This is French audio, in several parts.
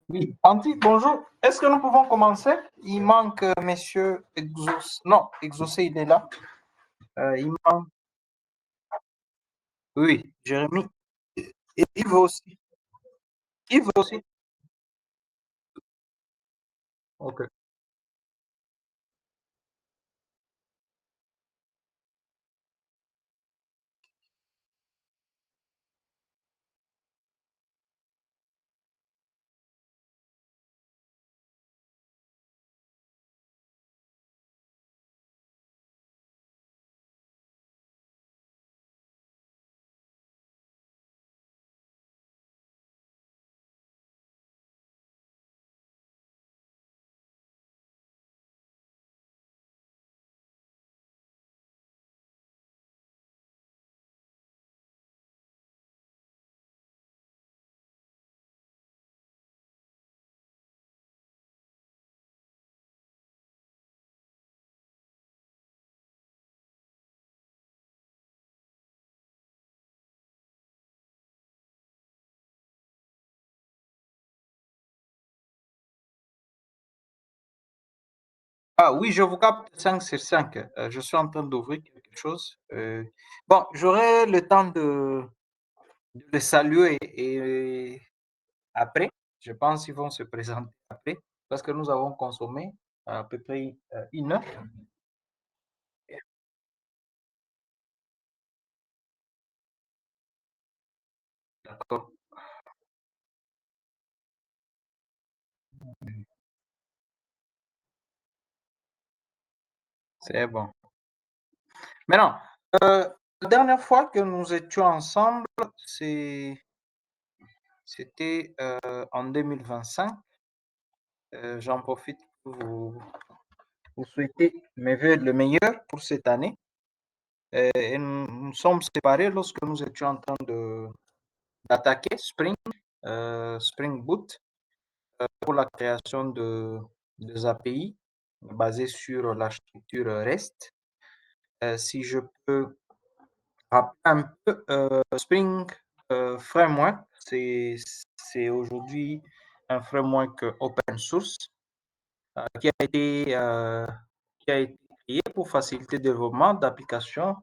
Oui, Andy, bonjour. Est-ce que nous pouvons commencer? Il manque Monsieur Exaucé. Non, Exaucé, il est là. Il manque. Oui, Jérémy. Et Yves aussi. Yves aussi. Ok. Ah oui, je vous capte 5 sur 5. Je suis en train d'ouvrir quelque chose. Bon, j'aurai le temps de les saluer et après, je pense qu'ils vont se présenter après parce que nous avons consommé à peu près une heure. D'accord, c'est bon. Maintenant, la dernière fois que nous étions ensemble, c'était en 2025. J'en profite pour vous souhaiter mes vœux le meilleur pour cette année. Et nous sommes séparés lorsque nous étions en train d'attaquer Spring Boot pour la création des API basées sur l'architecture REST. Si je peux rappeler un peu, Spring Framework, c'est aujourd'hui un framework open source qui qui a été créé pour faciliter le développement d'applications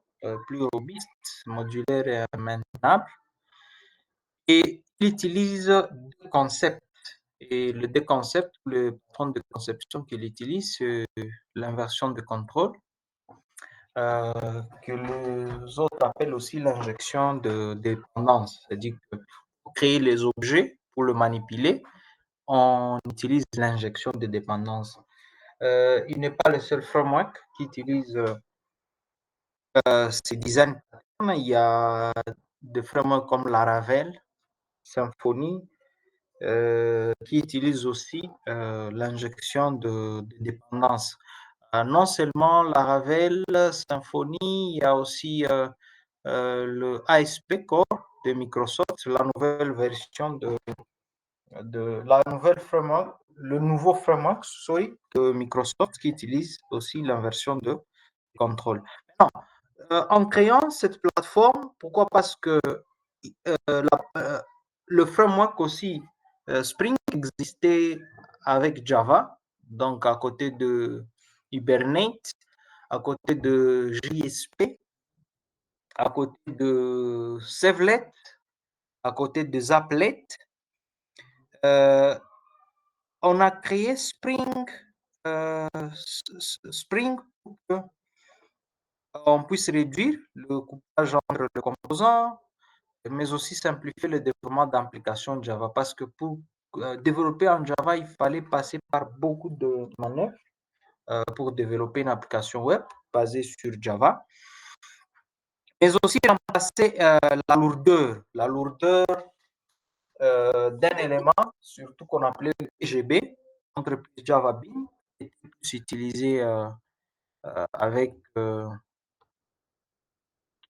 plus robustes, modulaires et maintenables. Et il utilise deux concepts. Et le deux concepts, le patron de conception qu'il utilise, c'est l'inversion de contrôle, que les autres appellent aussi l'injection de dépendance. C'est-à-dire que pour créer les objets, pour le manipuler, on utilise l'injection de dépendance. Il n'est pas le seul framework qui utilise ces design patterns. Il y a des frameworks comme Laravel, Symfony, qui utilisent aussi l'injection de dépendance. Non seulement Laravel, Symfony, il y a aussi le ASP Core de Microsoft, la nouvelle version de la nouvelle framework, le nouveau framework sorry, de Microsoft qui utilise aussi la version de contrôle. Maintenant, en créant cette plateforme, pourquoi? Parce que le framework aussi Spring existait avec Java, donc à côté de Hibernate, à côté de JSP, à côté de Servlet, à côté de Zaplet. Euh, on a créé euh, Spring pour qu'on puisse réduire le coupage entre les composants, mais aussi simplifier le développement d'applications Java. Parce que pour développer en Java, il fallait passer par beaucoup de manœuvres pour développer une application web basée sur Java, mais aussi remplacer la lourdeur d'un élément, surtout qu'on appelait le EGB, entreprise Java Bean, qui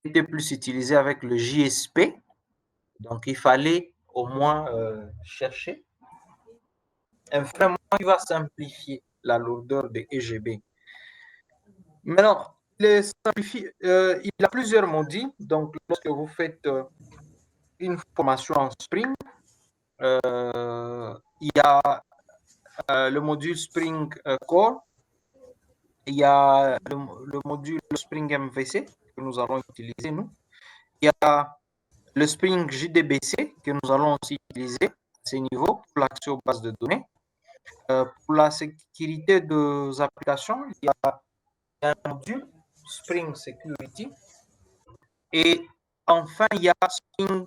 était plus utilisé avec le JSP. Donc, il fallait au moins chercher un framework qui va simplifier la lourdeur de EGB. Maintenant, il a plusieurs modules. Donc, lorsque vous faites une formation en Spring, Il y a le module Spring Core, il y a le module Spring MVC que nous allons utiliser, nous. Il y a le Spring JDBC que nous allons aussi utiliser à ces niveaux pour l'accès aux bases de données. Pour la sécurité des applications, il y a un module Spring Security. Et enfin, il y a Spring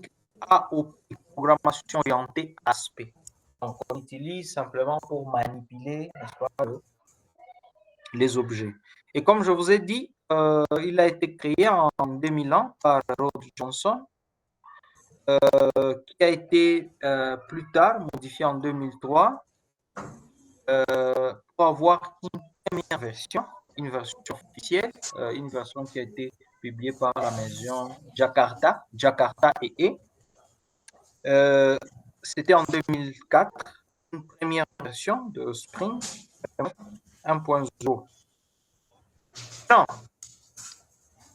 AOP, programmation orientée aspect. Donc, on utilise simplement pour manipuler, n'est-ce pas, les objets. Et comme je vous ai dit, il a été créé en 2001 par Rod Johnson, qui a été plus tard modifié en 2003 pour avoir une version officielle, une version qui a été publiée par la maison Jakarta EE. C'était en 2004, une première version de Spring 1.0. Non,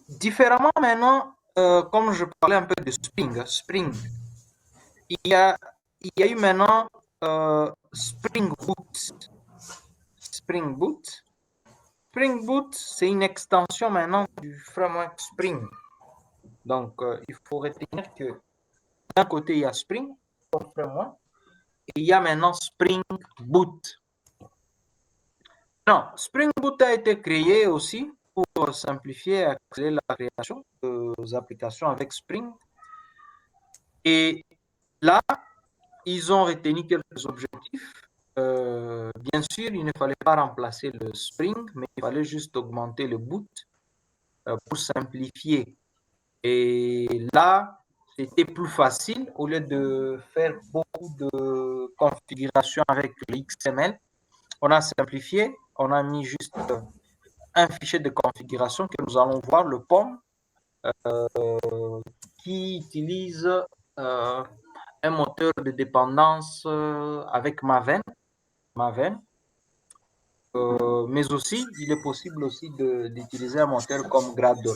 différemment maintenant, comme je parlais un peu de Spring, il y a eu maintenant Spring Boot. Spring Boot, c'est une extension maintenant du framework Spring. Donc, il faut retenir que d'un côté, il y a Spring, comme framework, et il y a maintenant Spring Boot. Non, Spring Boot a été créé aussi pour simplifier et accélérer la création des applications avec Spring. Et là, ils ont retenu quelques objectifs. Bien sûr, il ne fallait pas remplacer le Spring, mais il fallait juste augmenter le boot pour simplifier. Et là, c'était plus facile. Au lieu de faire beaucoup de configurations avec le XML, on a simplifié. On a mis juste un fichier de configuration que nous allons voir, le POM, qui utilise un moteur de dépendance avec Maven. Mais aussi, il est possible aussi d'utiliser un moteur comme Gradle.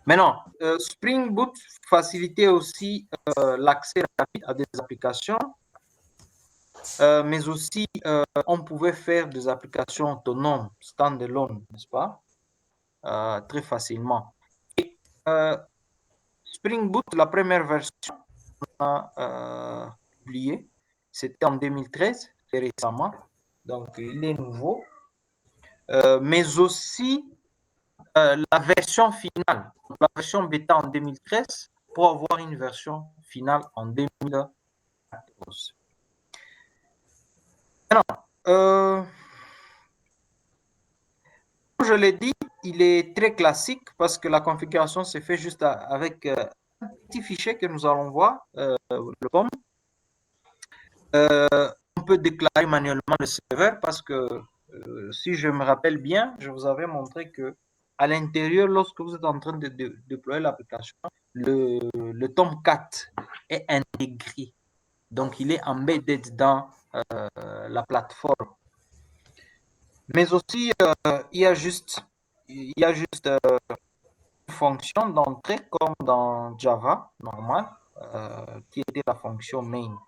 Maintenant, Spring Boot facilitait aussi l'accès rapide à des applications, mais aussi on pouvait faire des applications autonomes, standalone, n'est-ce pas, très facilement. Et Spring Boot, la première version qu'on a publiée, c'était en 2013, très récemment, donc il est nouveau. Mais aussi la version finale, la version bêta en 2013 pour avoir une version finale en 2014. Alors, comme je l'ai dit, il est très classique parce que la configuration se fait juste avec un petit fichier que nous allons voir, le POM. On peut déclarer manuellement le serveur parce que si je me rappelle bien, je vous avais montré que à l'intérieur, lorsque vous êtes en train de déployer l'application, le Tomcat est intégré. Donc, il est embedded dans la plateforme. Mais aussi, il y a juste une fonction d'entrée comme dans Java normal, qui était la fonction main.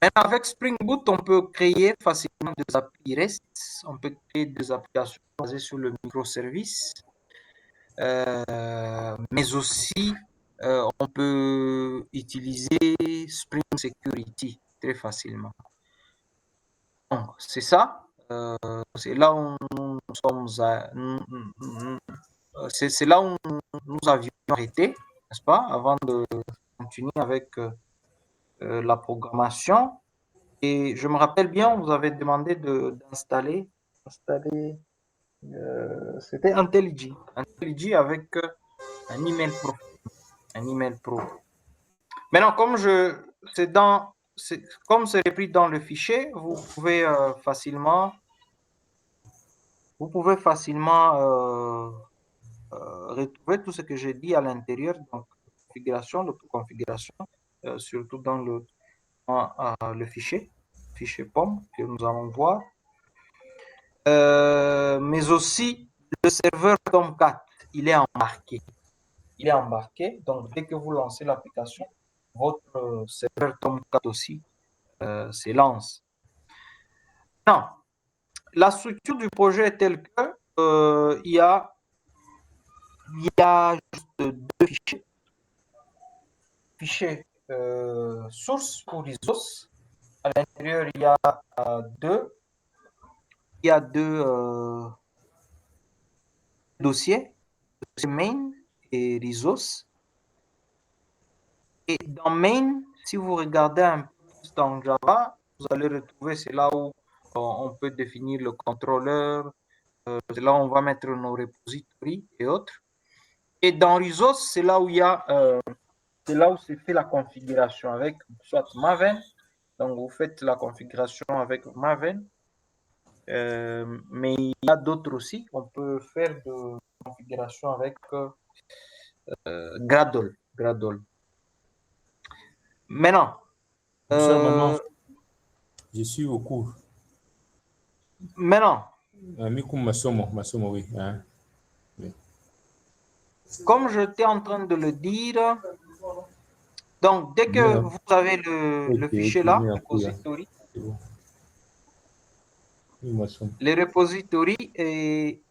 Maintenant, avec Spring Boot, on peut créer facilement des API REST, on peut créer des applications basées sur le microservice, mais aussi on peut utiliser Spring Security très facilement. Donc, c'est ça. C'est là où nous sommes c'est là où nous avions arrêté, n'est-ce pas, avant de continuer avec la programmation. Et je me rappelle bien, on vous avait demandé d'installer, c'était IntelliJ avec un email pro. Maintenant, comme c'est repris dans le fichier, vous pouvez facilement retrouver tout ce que j'ai dit à l'intérieur, donc configuration, l'autoconfiguration, surtout dans le fichier POM que nous allons voir. Mais aussi le serveur Tomcat, il est embarqué. Donc dès que vous lancez l'application, votre serveur Tomcat aussi s'élance. Non, la structure du projet est telle que il y a juste deux fichiers. Fichier source pour Isos. À l'intérieur, il y a deux dossiers, main et Rizos. Et dans main, si vous regardez un peu plus dans Java, vous allez retrouver, c'est là où on peut définir le contrôleur, c'est là où on va mettre nos repositories et autres. Et dans Rizos, c'est là où il y a, c'est là où c'est fait la configuration avec soit Maven. Donc vous faites la configuration avec Maven. Mais il y a d'autres aussi. On peut faire de configuration avec Gradle. Maintenant, Maman, je suis au cours. Maintenant, Masomo, oui. Hein? Oui. comme j'étais en train de le dire, donc dès que vous avez le fichier là, repository, Bon. Oui, les repositories et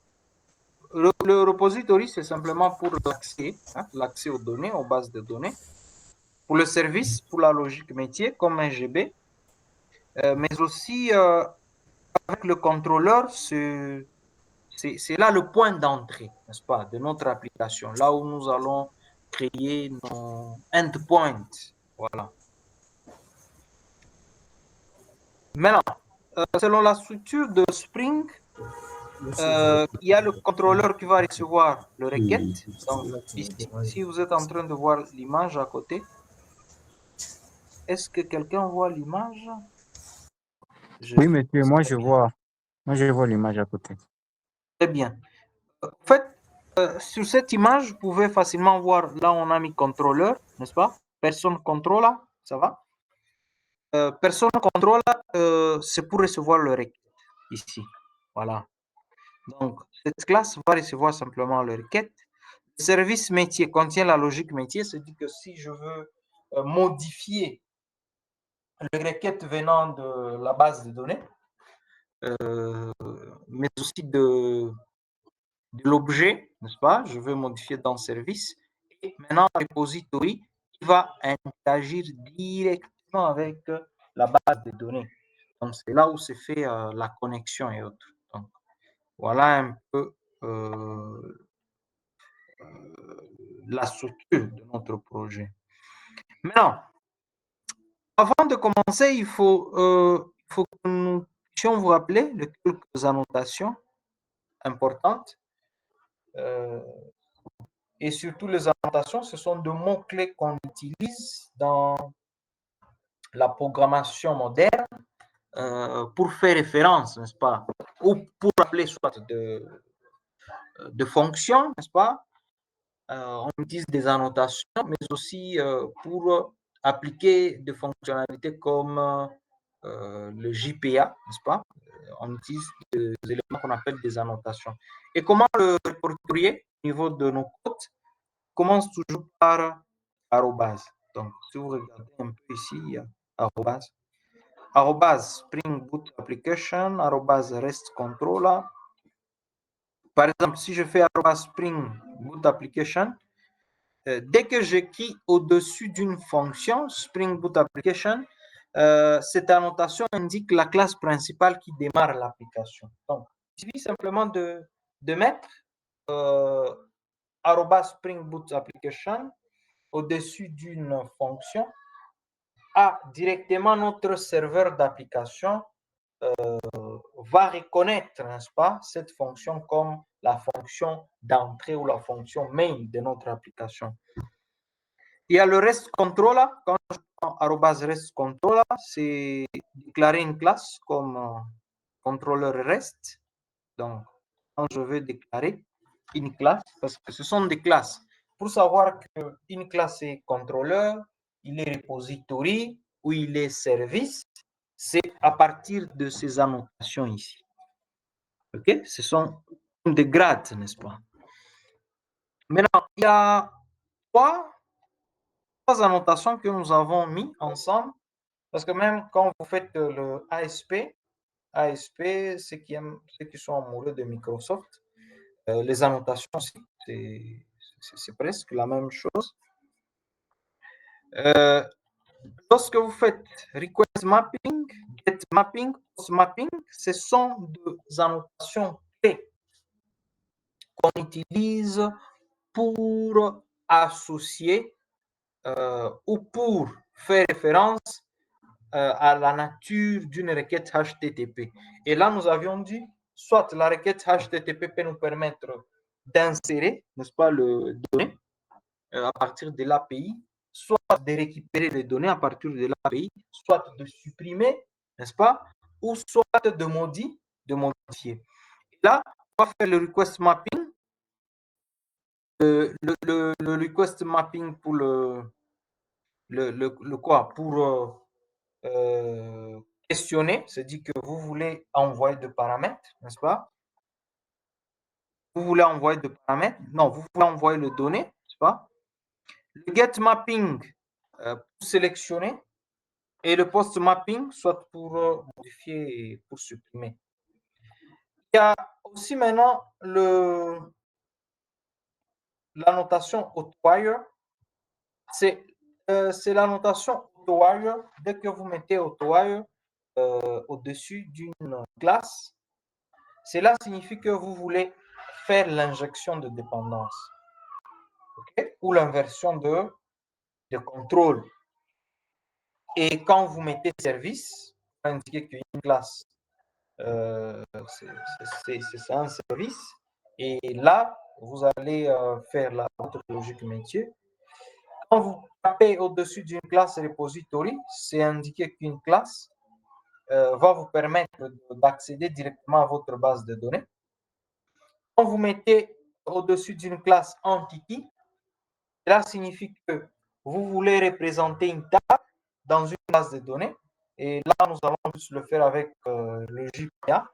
le repository, c'est simplement pour l'accès, l'accès aux données, aux bases de données, pour le service, pour la logique métier, comme un GB, mais aussi avec le contrôleur, c'est là le point d'entrée, n'est-ce pas, de notre application, là où nous allons créer nos endpoints. Voilà. Maintenant, selon la structure de Spring, il y a le contrôleur qui va recevoir le requête. Donc, ici, si vous êtes en train de voir l'image à côté, est-ce que quelqu'un voit l'image? Oui, monsieur, moi je vois l'image à côté. Très bien. En fait, sur cette image, vous pouvez facilement voir, là on a mis contrôleur, n'est-ce pas? Personne contrôle, ça va? Personne contrôle, c'est pour recevoir le requête, ici. Voilà. Donc, cette classe va recevoir simplement le requête. Le service métier contient la logique métier, c'est-à-dire que si je veux modifier le requête venant de la base de données, mais aussi de l'objet, n'est-ce pas? Je veux modifier dans service. Et maintenant, le repository qui va interagir directement avec la base de données. Donc, c'est là où se fait la connexion et autres. Donc, voilà un peu la structure de notre projet. Maintenant, avant de commencer, il faut que nous puissions vous rappeler de quelques annotations importantes. Et surtout, les annotations, ce sont deux mots-clés qu'on utilise dans la programmation moderne pour faire référence, n'est-ce pas, ou pour appeler soit de fonctions, n'est-ce pas. On utilise des annotations, mais aussi pour appliquer des fonctionnalités comme le JPA, n'est-ce pas. On utilise des éléments qu'on appelle des annotations. Et comment le répertorier au niveau de nos codes commence toujours par arrobase. Donc, si vous regardez un peu ici, il y a arrobase. Arrobase Spring Boot Application, arrobase REST Controller. Par exemple, si je fais arrobase Spring Boot Application, dès que j'écris au-dessus d'une fonction Spring Boot Application, cette annotation indique la classe principale qui démarre l'application. Donc, il suffit simplement de mettre Spring Boot Application au-dessus d'une fonction a directement notre serveur d'application va reconnaître, n'est-ce pas, cette fonction comme la fonction d'entrée ou la fonction main de notre application. Il y a le REST controller. Quand je prends @REST controller, c'est déclarer une classe comme contrôleur REST. Donc, quand je veux déclarer une classe, parce que ce sont des classes. Pour savoir qu'une classe est contrôleur, il est repository ou il est service, c'est à partir de ces annotations ici. OK? Ce sont des grades, n'est-ce pas? Maintenant, il y a trois trois annotations que nous avons mis ensemble, parce que même quand vous faites le ASP, ceux qui sont amoureux de Microsoft, les annotations, c'est presque la même chose. Lorsque vous faites request mapping, get mapping, post mapping, ce sont des annotations clés qu'on utilise pour associer ou pour faire référence à la nature d'une requête HTTP. Et là, nous avions dit, soit la requête HTTP peut nous permettre d'insérer, n'est-ce pas, le données à partir de l'API, soit de récupérer les données à partir de l'API, soit de supprimer, n'est-ce pas, ou soit de modifier. Et là, on va faire le request mapping. Le request mapping pour le quoi? Pour questionner, c'est-à-dire que vous voulez envoyer des paramètres, n'est-ce pas? Vous voulez envoyer des paramètres? Non, vous voulez envoyer les données, n'est-ce pas? Le get mapping pour sélectionner et le post mapping, soit pour modifier et pour supprimer. Il y a aussi maintenant l'annotation AutoWire. C'est l'annotation AutoWire. Dès que vous mettez AutoWire au-dessus d'une classe, cela signifie que vous voulez faire l'injection de dépendance, okay? Ou l'inversion de contrôle. Et quand vous mettez service, vous indiquez qu'une classe, c'est un service. Et là, vous allez faire votre logique métier. Quand vous tapez au-dessus d'une classe repository, c'est indiqué qu'une classe va vous permettre d'accéder directement à votre base de données. Quand vous mettez au-dessus d'une classe entity, cela signifie que vous voulez représenter une table dans une base de données. Et là, nous allons juste le faire avec le JPA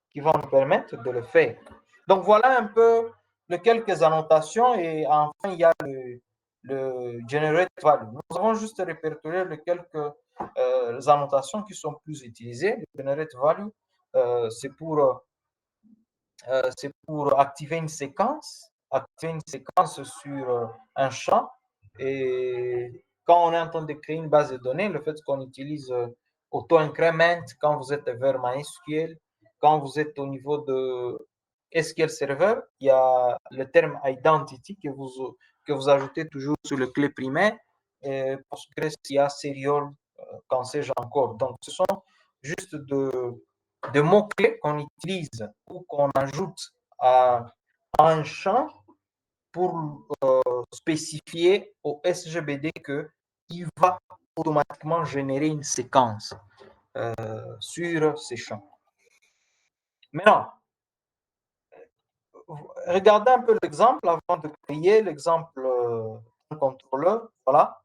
qui va nous permettre de le faire. Donc, voilà un peu les quelques annotations. Et enfin, il y a le generate value. Nous avons juste répertorié les quelques annotations qui sont plus utilisées. Le generate value, c'est pour activer une séquence sur un champ. Et quand on est en train de créer une base de données, le fait qu'on utilise auto-increment, quand vous êtes vers MySQL, quand vous êtes au niveau de SQL Server, il y a le terme identity que vous ajoutez toujours sur le clé primaire. Et Postgres, il y a serial, quand sais-je encore. Donc, ce sont juste de mots-clés qu'on utilise ou qu'on ajoute à un champ pour spécifier au SGBD qu'il va automatiquement générer une séquence sur ces champs. Maintenant, regardez un peu l'exemple avant de créer l'exemple d'un contrôleur. Voilà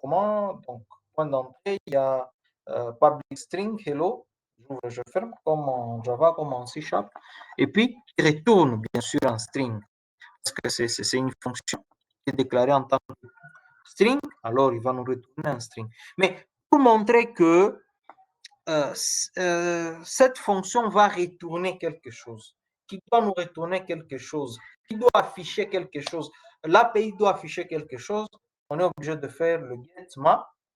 comment, donc, point d'entrée, il y a public string hello, j'ouvre, je ferme, comme en Java, comme en C#, et puis il retourne bien sûr un string, parce que c'est une fonction qui est déclarée en tant que string, alors il va nous retourner un string. Mais pour montrer que cette fonction va retourner quelque chose, qui doit nous retourner quelque chose, qui doit afficher quelque chose, l'API doit afficher quelque chose, on est obligé de faire le get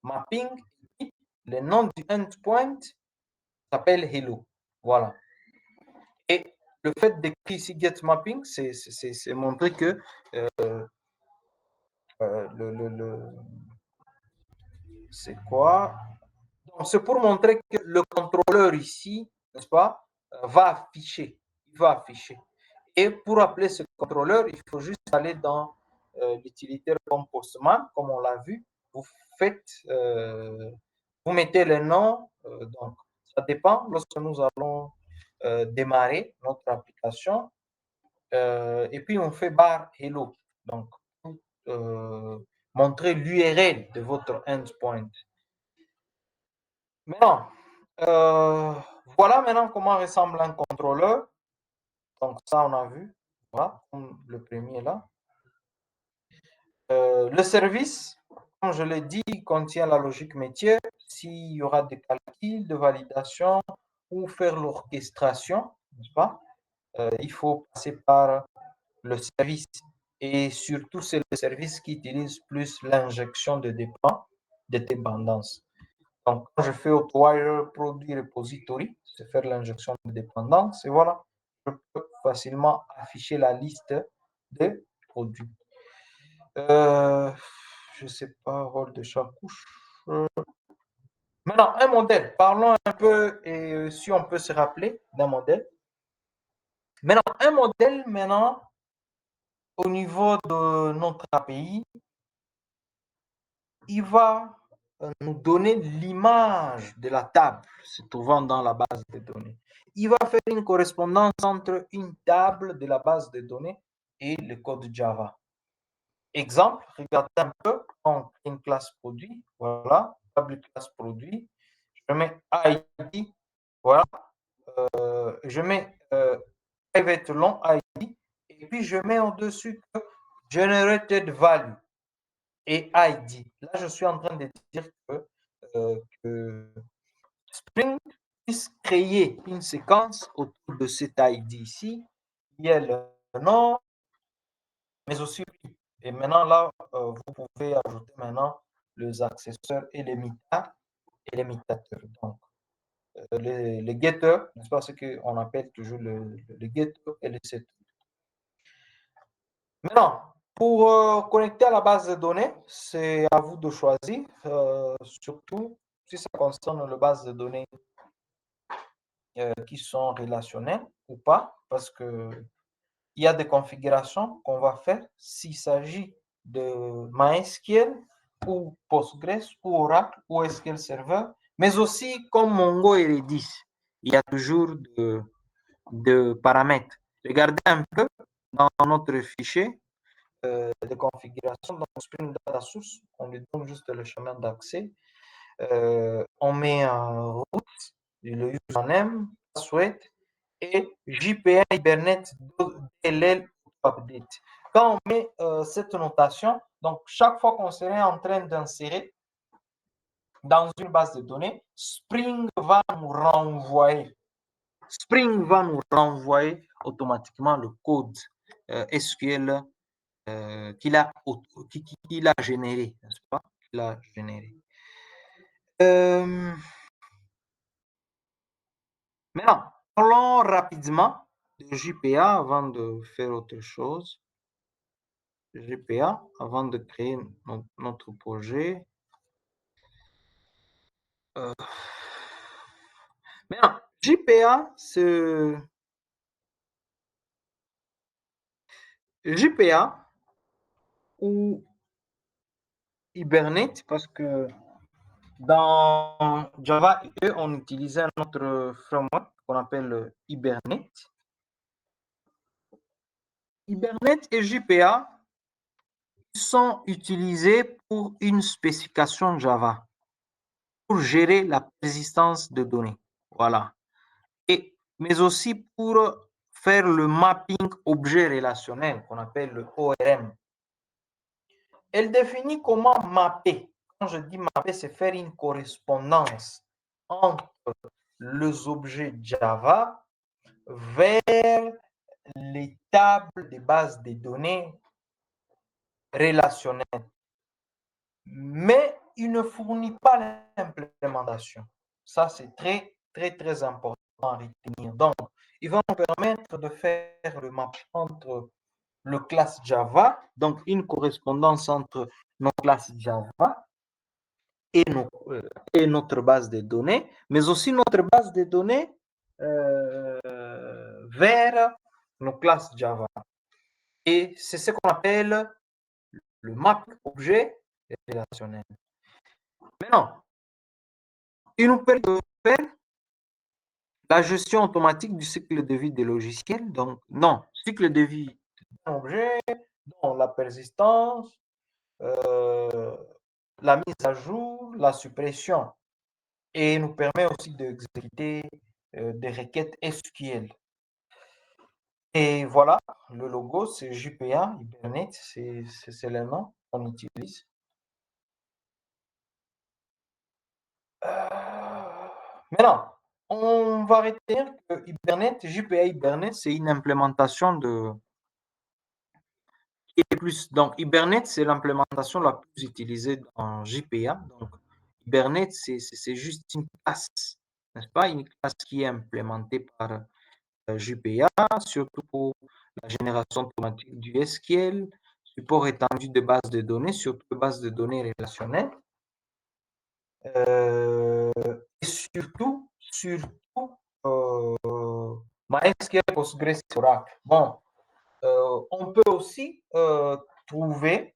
mapping, et le nom du endpoint s'appelle hello. Voilà. Et le fait d'écrire ici get mapping, c'est montrer que c'est quoi? C'est pour montrer que le contrôleur ici, n'est-ce pas, va afficher. Il va afficher. Et pour appeler ce contrôleur, il faut juste aller dans l'utilitaire comme Postman, comme on l'a vu. Vous mettez le nom. Donc, ça dépend. Lorsque nous allons démarrer notre application, et puis on fait barre hello. Donc, montrer l'URL de votre endpoint. Maintenant, voilà maintenant comment ressemble un contrôleur. Donc ça, on a vu. Voilà, comme le premier là. Le service, comme je l'ai dit, contient la logique métier. S'il y aura des calculs, de validation ou faire l'orchestration, n'est-ce pas? Il faut passer par le service. Et surtout, c'est le service qui utilise plus l'injection de dépendances. Donc, quand je fais Autowire Produit Repository, c'est faire l'injection de dépendances. Et voilà, je peux facilement afficher la liste des produits. Je ne sais pas, rôle de chaque couche. Maintenant, un modèle. Parlons un peu, et si on peut se rappeler d'un modèle. Maintenant, un modèle, au niveau de notre API, il va nous donner l'image de la table se trouvant dans la base de données. Il va faire une correspondance entre une table de la base de données et le code Java. Exemple, regardez un peu, on crée une classe produit, voilà, table classe produit, je mets ID, voilà, je mets private long ID, et puis je mets au-dessus generated value et ID. Là, je suis en train de dire que Spring puisse créer une séquence autour de cet ID ici, qui est le nom, mais aussi. Et maintenant, là, vous pouvez ajouter maintenant les accessoires et les mutateurs. Donc, les getters, n'est-ce pas, ce qu'on appelle toujours le getter et le setter. Maintenant, pour connecter à la base de données, c'est à vous de choisir, surtout si ça concerne les bases de données qui sont relationnelles ou pas, parce qu'il y a des configurations qu'on va faire s'il s'agit de MySQL ou Postgres ou Oracle ou SQL Server, mais aussi comme Mongo et Redis. Il y a toujours de paramètres. Regardez un peu dans notre fichier de configuration dans Spring Data Source, on lui donne juste le chemin d'accès. On met un root, le username, password et JPA Hibernate DLL update. Quand on met cette notation, donc chaque fois qu'on serait en train d'insérer dans une base de données, Spring va nous renvoyer. Spring va nous renvoyer automatiquement le code SQL qu'il a généré, n'est-ce pas? Qu'il a généré. Maintenant, parlons rapidement de JPA avant de faire autre chose. JPA, avant de créer notre projet. Maintenant, JPA, c'est JPA ou Hibernate, parce que dans Java, on utilisait un autre framework qu'on appelle Hibernate. Hibernate et JPA sont utilisés pour une spécification Java, pour gérer la persistance de données. Voilà. Mais aussi pour faire le mapping objet relationnel qu'on appelle le ORM. Elle définit comment mapper. Quand je dis mapper, c'est faire une correspondance entre les objets Java vers les tables de base de données relationnelles. Mais il ne fournit pas l'implémentation. Ça, c'est très, très, très important à retenir. Donc, il va nous permettre de faire le map entre le classe Java, donc une correspondance entre nos classes Java et notre base de données, mais aussi notre base de données vers nos classes Java. Et c'est ce qu'on appelle le map objet relationnel. Maintenant, il nous permet de faire la gestion automatique du cycle de vie des logiciels. Donc, non, cycle de vie d'un objet, dont la persistance, la mise à jour, la suppression. Et nous permet aussi d'exécuter des requêtes SQL. Et voilà, le logo, c'est JPA, Hibernate, c'est le nom qu'on utilise. Maintenant, on va retenir que Hibernate, JPA Hibernate, c'est une implémentation de qui est plus. Donc, Hibernate, c'est l'implémentation la plus utilisée dans JPA. Donc, Hibernate, c'est juste une classe, n'est-ce pas? Une classe qui est implémentée par JPA, surtout pour la génération automatique du SQL, support étendu de bases de données, surtout de bases de données relationnelles. Et surtout, MySQL, Postgres, Oracle. Bon, on peut aussi trouver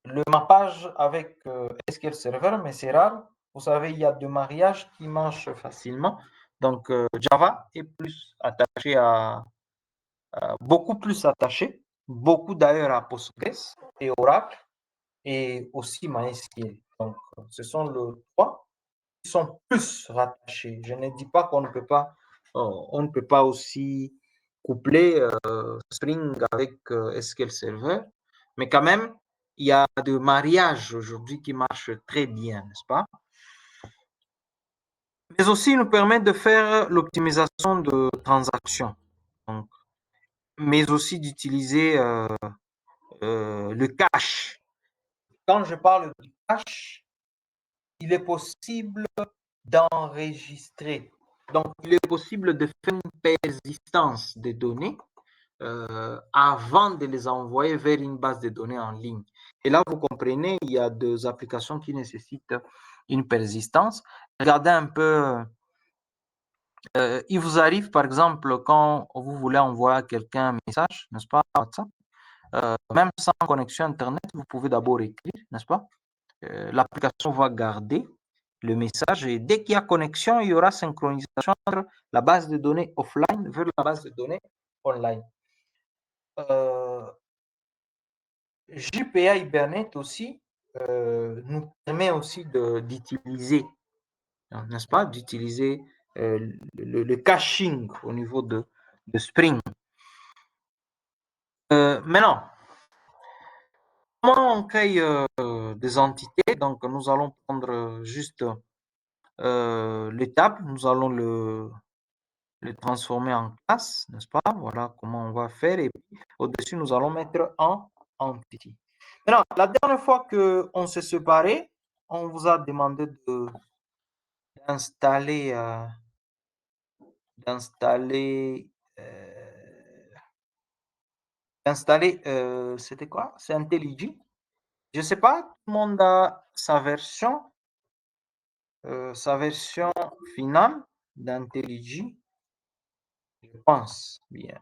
le mappage avec SQL Server, mais c'est rare. Vous savez, il y a deux mariages qui marchent facilement. Donc, Java est plus attaché beaucoup plus attaché, beaucoup d'ailleurs à Postgres et Oracle et aussi MySQL. Donc, ce sont les trois qui sont plus rattachés. Je ne dis pas qu'on ne peut pas, on ne peut pas aussi coupler Spring avec SQL Server, mais quand même, il y a des mariages aujourd'hui qui marchent très bien, n'est-ce pas? Mais aussi nous permet de faire l'optimisation de transactions, donc, mais aussi d'utiliser le cache. Quand je parle du cache, il est possible d'enregistrer. Donc, il est possible de faire une persistance des données avant de les envoyer vers une base de données en ligne. Et là, vous comprenez, il y a des applications qui nécessitent une persistance. Regardez un peu, il vous arrive, par exemple, quand vous voulez envoyer à quelqu'un un message, n'est-ce pas, WhatsApp, même sans connexion Internet, vous pouvez d'abord écrire, n'est-ce pas? L'application va garder le message et dès qu'il y a connexion, il y aura synchronisation entre la base de données offline vers la base de données online. JPA Hibernate aussi nous permet aussi d'utiliser, n'est-ce pas, d'utiliser le caching au niveau de Spring. Maintenant, comment on crée des entités? Donc, nous allons prendre juste les tables, nous allons le transformer en classe, n'est-ce pas? Voilà comment on va faire. Et puis, au-dessus, nous allons mettre en entity. Maintenant, la dernière fois qu'on s'est séparés, on vous a demandé d'installer c'était quoi? C'est IntelliJ. Je ne sais pas, tout le monde a sa version finale d'IntelliJ, je pense bien.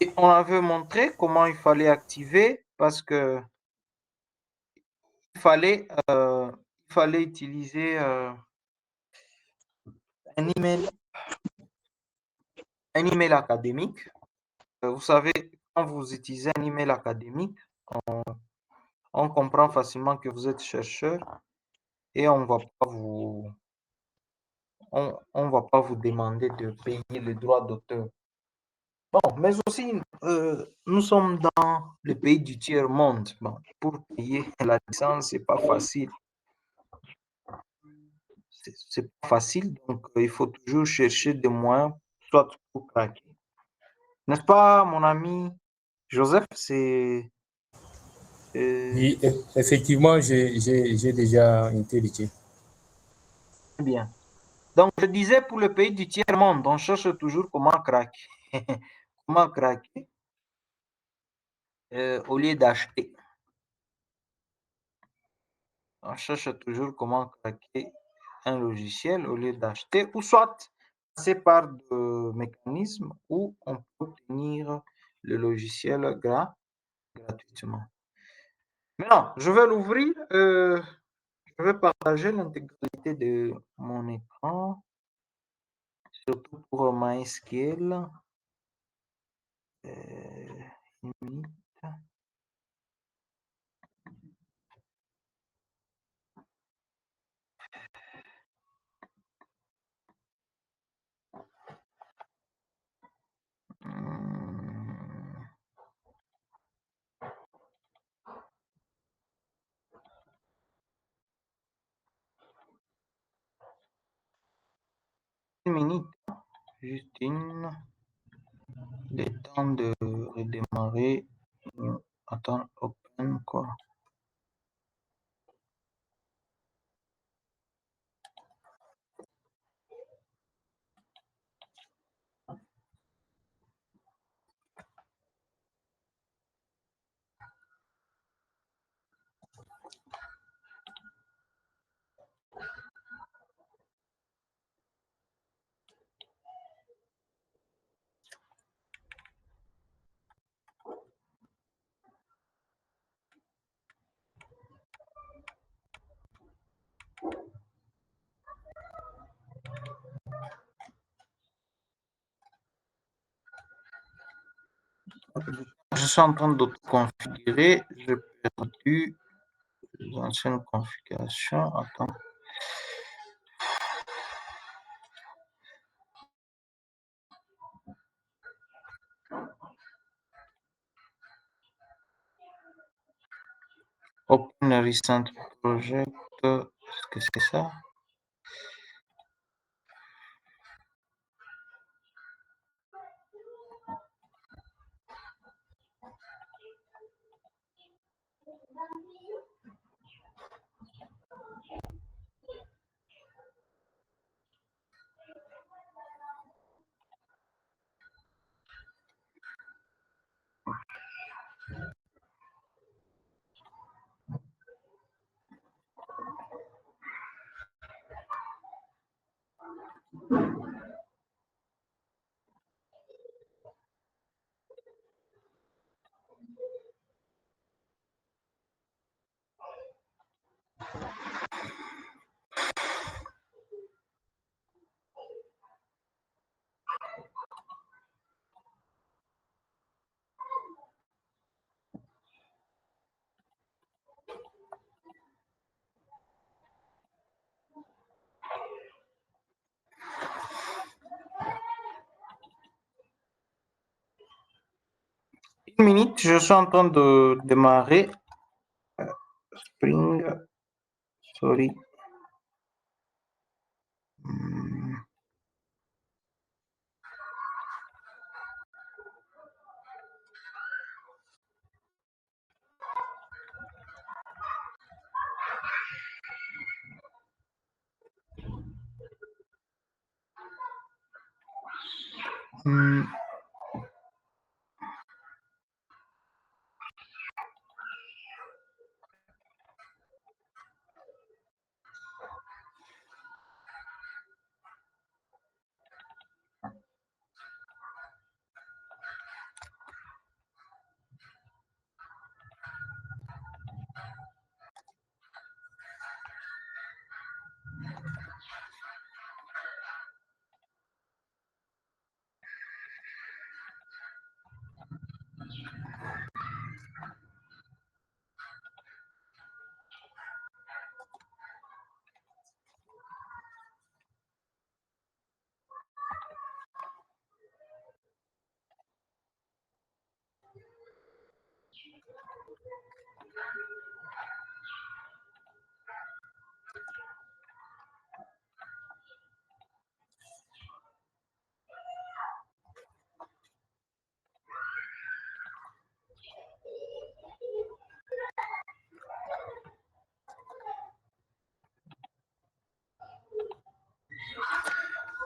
Et on avait montré comment il fallait activer parce que il fallait utiliser un email académique. Vous savez, quand vous utilisez un email académique, on comprend facilement que vous êtes chercheur et on va pas vous on va pas vous demander de payer les droits d'auteur. Bon, mais aussi, nous sommes dans le pays du tiers-monde. Bon, pour payer la licence, c'est pas facile. C'est pas facile, donc il faut toujours chercher des moyens, soit pour craquer. N'est-ce pas, mon ami Joseph? C'est Oui, effectivement, j'ai déjà intelligé. bien. Donc, je disais pour le pays du tiers-monde, on cherche toujours comment craquer. Comment craquer au lieu d'acheter. On cherche toujours comment craquer un logiciel au lieu d'acheter, ou soit passer par des mécanismes où on peut obtenir le logiciel gratuitement. Maintenant, je vais l'ouvrir. Je vais partager l'intégralité de mon écran, surtout pour MySQL. Une minute. Une minute, juste une. Le temps de redémarrer. Attends, open quoi. Je suis en train de configurer. J'ai perdu l'ancienne configuration. Attends. Open recent project. Est-ce que c'est ça? Une minute, je suis en train de démarrer. Spring, sorry.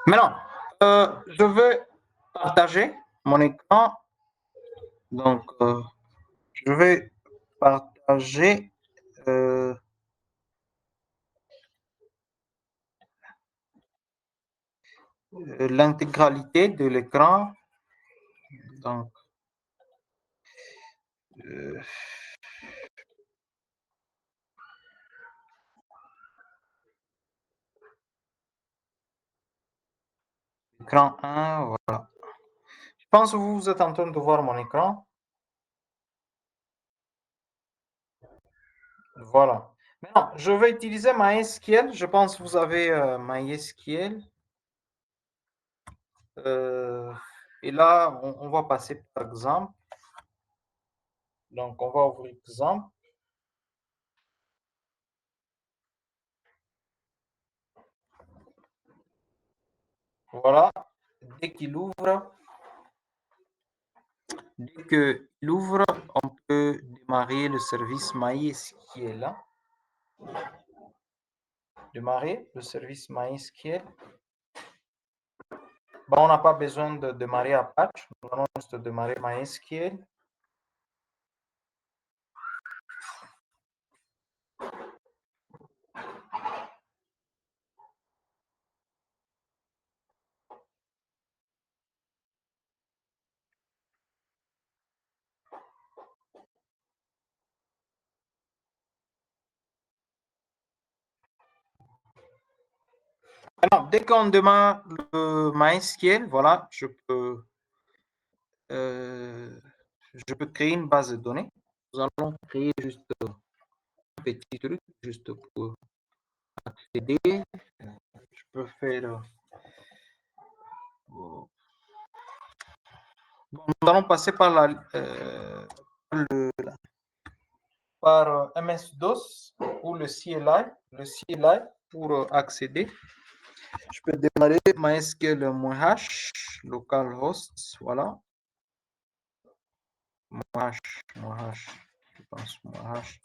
Maintenant, je vais partager mon écran. Donc, je vais partager l'intégralité de l'écran. Donc, écran 1, voilà. Je pense que vous êtes en train de voir mon écran. Voilà. Maintenant, je vais utiliser MySQL. Je pense que vous avez MySQL. Et là, on va passer par exemple. Donc, on va ouvrir exemple. Voilà. Dès qu'il ouvre, on peut démarrer le service MySQL. Démarrer le service MySQL. Bon, on n'a pas besoin de démarrer Apache. Nous allons juste démarrer MySQL. Alors, dès qu'on démarre le MySQL, voilà, je peux créer une base de données. Nous allons créer juste un petit truc, juste pour accéder. Je peux faire... Bon, nous allons passer par MS-DOS ou le CLI pour accéder. Je peux démarrer MySQL-h, localhost, voilà. -h, je pense -h,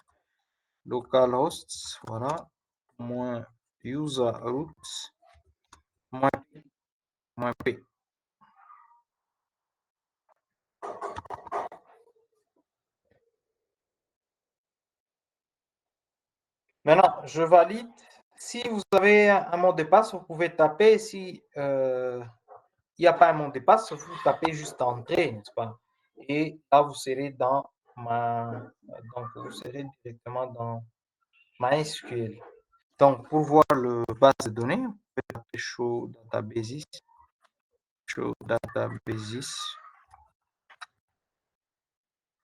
localhost, voilà, -user root, -p. Maintenant, je valide. Si vous avez un mot de passe, vous pouvez taper. Si il n'y a pas un mot de passe, vous tapez juste entrée, n'est-ce pas? Et là, vous serez dans donc vous serez directement dans MySQL. Donc, pour voir le base de données, vous pouvez taper show databases.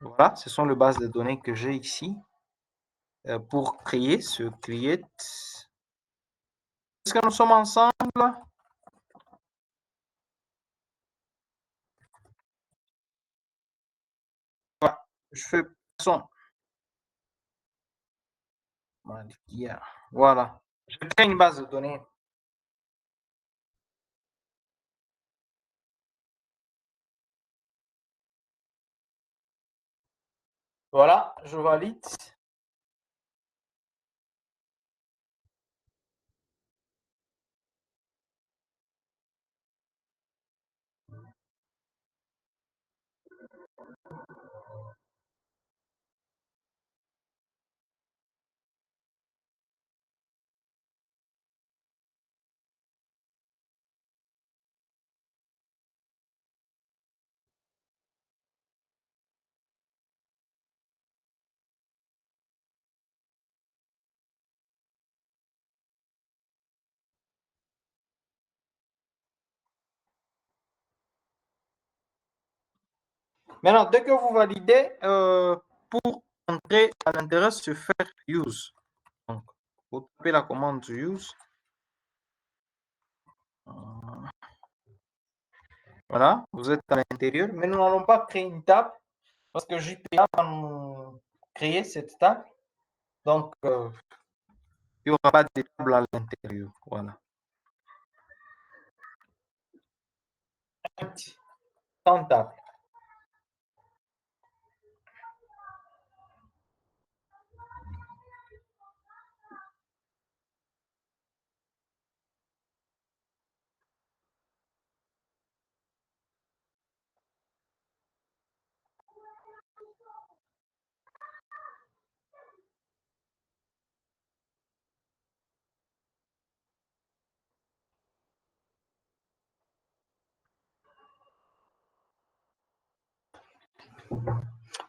Voilà, ce sont les bases de données que j'ai ici. Pour créer ce create. Est-ce que nous sommes ensemble? Voilà, je fais son. Voilà, je crée une base de données. Voilà, je valide. Maintenant, dès que vous validez, pour entrer à l'intérieur, se faire use. Donc, vous tapez la commande use. Voilà, vous êtes à l'intérieur, mais nous n'allons pas créer une table parce que JPA va nous créer cette table. Donc, il n'y aura pas de table à l'intérieur. Voilà. Sans table.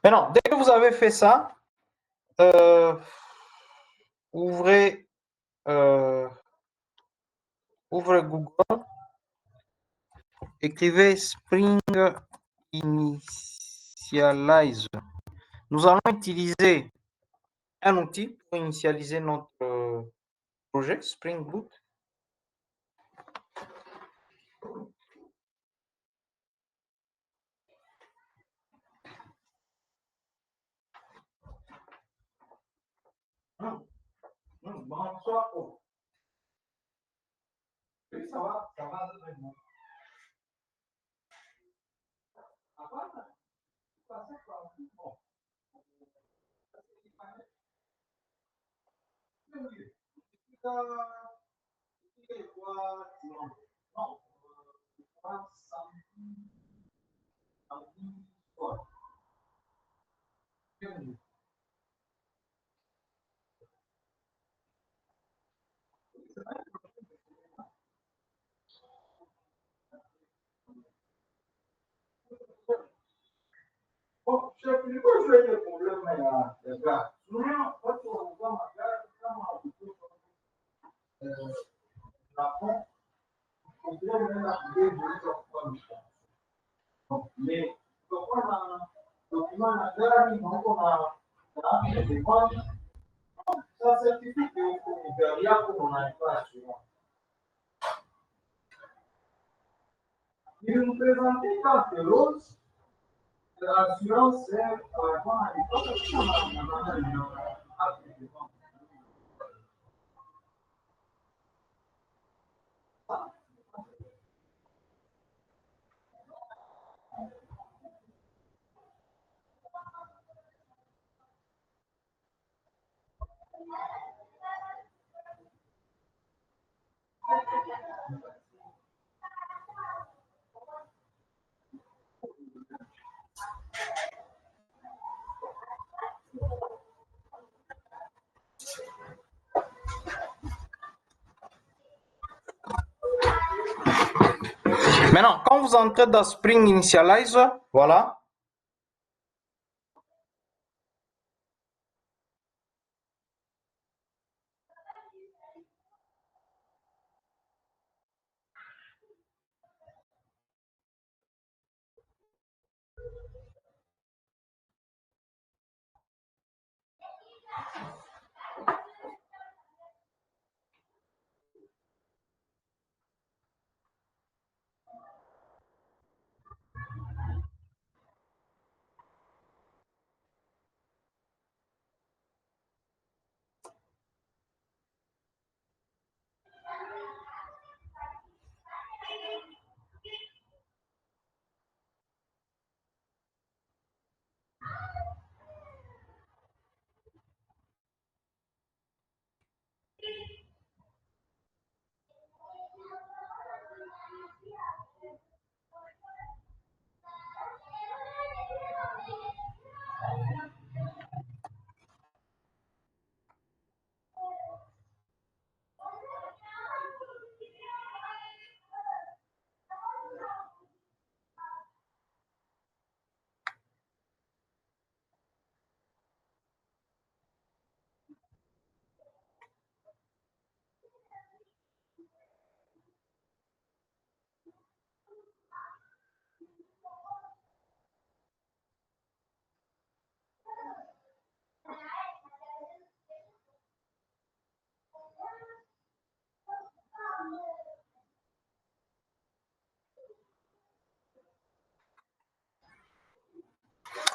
Maintenant, dès que vous avez fait ça, ouvrez Google, écrivez Spring Initialize. Nous allons utiliser un outil pour initialiser notre projet Spring Boot. Bonsoir. Oui, ça va très bien. Maintenant, quand vous entrez dans Spring Initializer, voilà.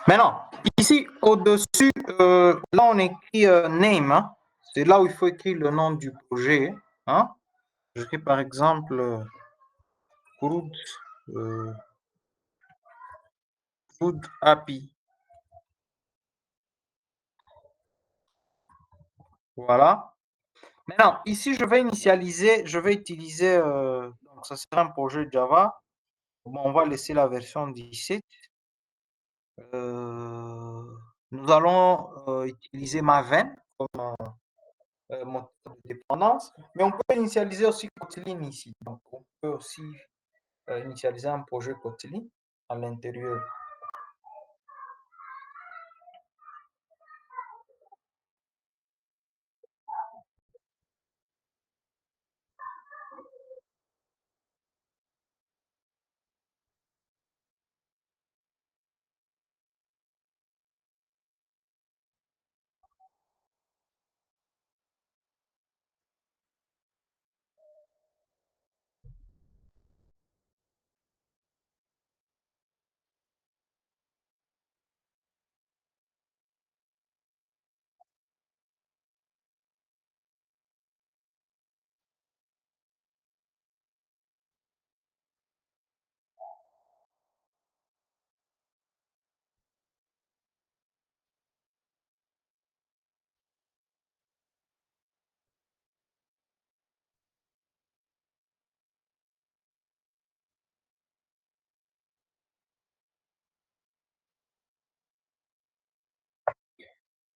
Maintenant, ici, au-dessus, là, on écrit name. Hein. C'est là où il faut écrire le nom du projet. Hein. J'écris par exemple Crude, Crude API. Voilà. Maintenant, ici, je vais initialiser, je vais utiliser, donc ça sera un projet Java. Bon, on va laisser la version 17. Nous allons utiliser Maven comme moteur de dépendance, mais on peut initialiser aussi Kotlin ici. Donc, on peut aussi initialiser un projet Kotlin à l'intérieur.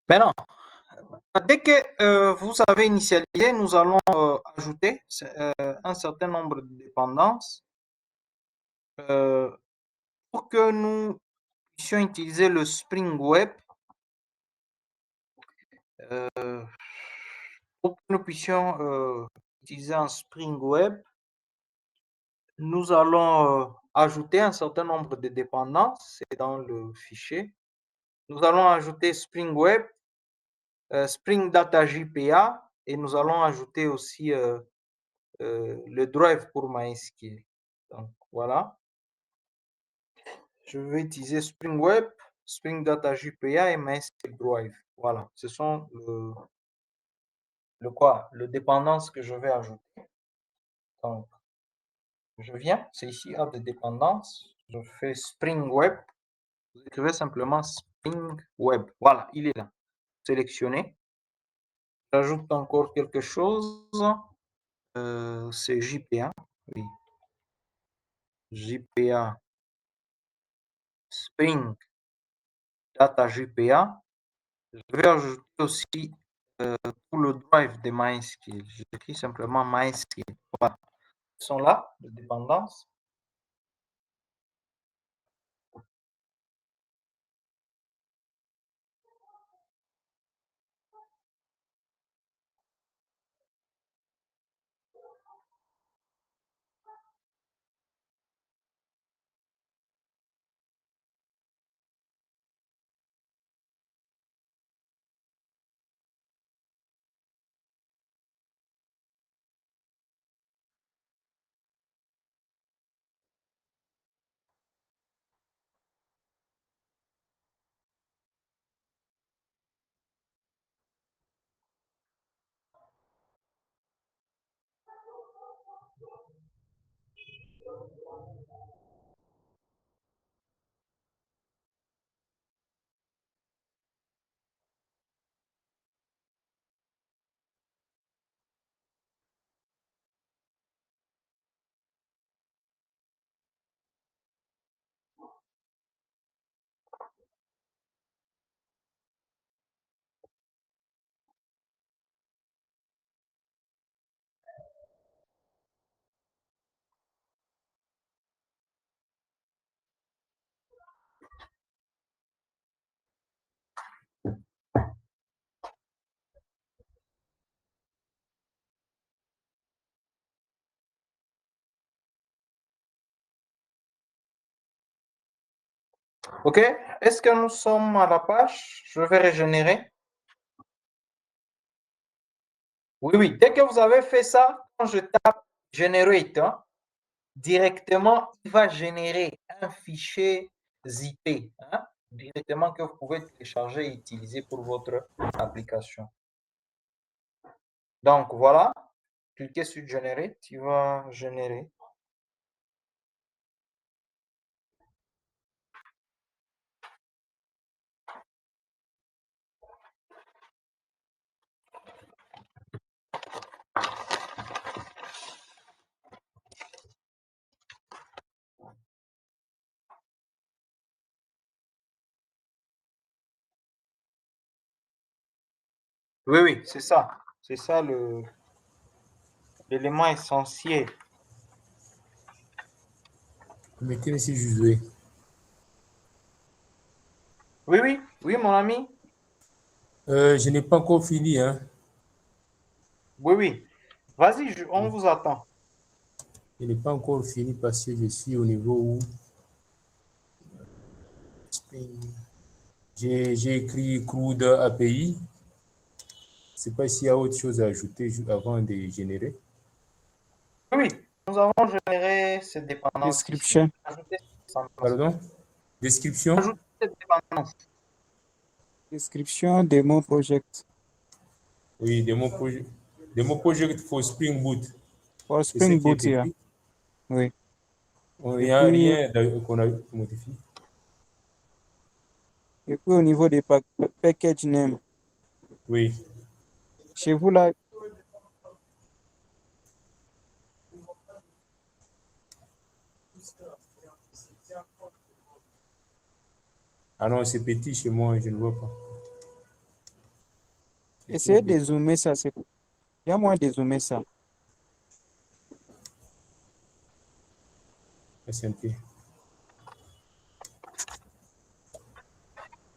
Maintenant, dès que vous avez initialisé, nous allons ajouter un certain nombre de dépendances pour que nous puissions utiliser le Spring Web. Pour que nous puissions utiliser un Spring Web, nous allons ajouter un certain nombre de dépendances. C'est dans le fichier. Nous allons ajouter Spring Web, Spring Data JPA, et nous allons ajouter aussi le drive pour MySQL. Donc, voilà. Je vais utiliser Spring Web, Spring Data JPA et MySQL Drive. Voilà. Ce sont le dépendance que je vais ajouter. Donc, je viens, c'est ici, add dépendance. Je fais Spring Web. Vous écrivez simplement Spring Web. Voilà, il est là. Sélectionné. J'ajoute encore quelque chose. C'est JPA. Oui. JPA. Spring Data JPA. Je vais ajouter aussi tout le drive de MySQL. J'écris simplement MySQL. Voilà. Ils sont là, les dépendances. OK. Est-ce que nous sommes à la page? Je vais régénérer. Oui, oui. Dès que vous avez fait ça, quand je tape Generate, hein, directement, il va générer un fichier zippé, hein, directement que vous pouvez télécharger et utiliser pour votre application. Donc, voilà. Cliquez sur Generate, il va générer. Oui, oui, c'est ça. C'est ça l'élément essentiel. Mettez ici Josué. Oui, oui, oui, mon ami. Je n'ai pas encore fini, hein. Oui, oui. Vas-y, on vous attend. Je n'ai pas encore fini parce que je suis au niveau où j'ai écrit CRUD API. Je ne sais pas s'il y a autre chose à ajouter avant de générer. Oui, nous avons généré cette dépendance ici. Description. Ajoutez cette dépendance. Pardon? Description? Ajoutez cette dépendance. Description demo project. Oui, demo project for Spring Boot. For C'est ce Spring qui Boot, est yeah. écrit. Oui. Il Et n'y a puis, rien qu'on a modifié. et puis au niveau des package name, Oui. chez vous là, Ah non, c'est petit chez moi, je ne vois pas. Essayez de zoomer ça. Il y a moyen de zoomer ça. Patientez.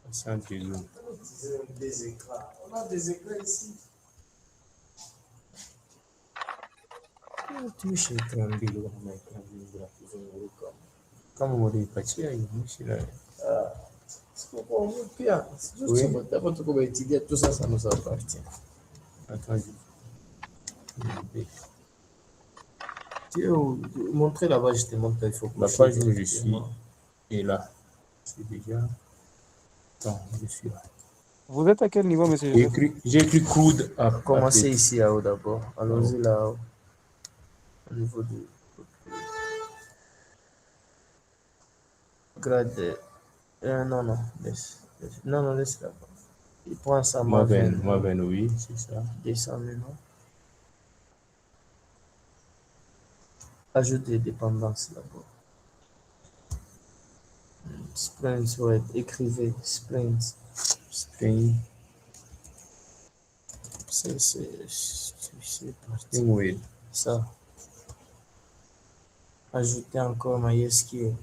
Patientez, zoom. Des écrans. On a des écrans ici. Tushe tuambili wanaeka vizuri kuzunguruka kama ulipatia hiyo Pia, c'est juste d'abord tu peux étudier tout ça, ça nous appartient. Attends, Tu veux montrer là-bas, je te montre, il faut la coucher page où je suis directement. est là. C'est déjà. Attends, je suis là. Vous êtes à quel niveau, monsieur Joseph? J'ai écrit coude à Commencez ici là-haut d'abord. Allons-y là-haut. Au niveau du grade. Non, non, laisse. Non, non, laisse là-bas. Il prend sa main. Moi, oui, c'est ça. Descend maintenant. Ajoute des dépendances d'abord. Sprints, ouais, écrivez. Sprints. Spring. C'est parti. Springwheel. Ça. Ajoutez encore MySQL.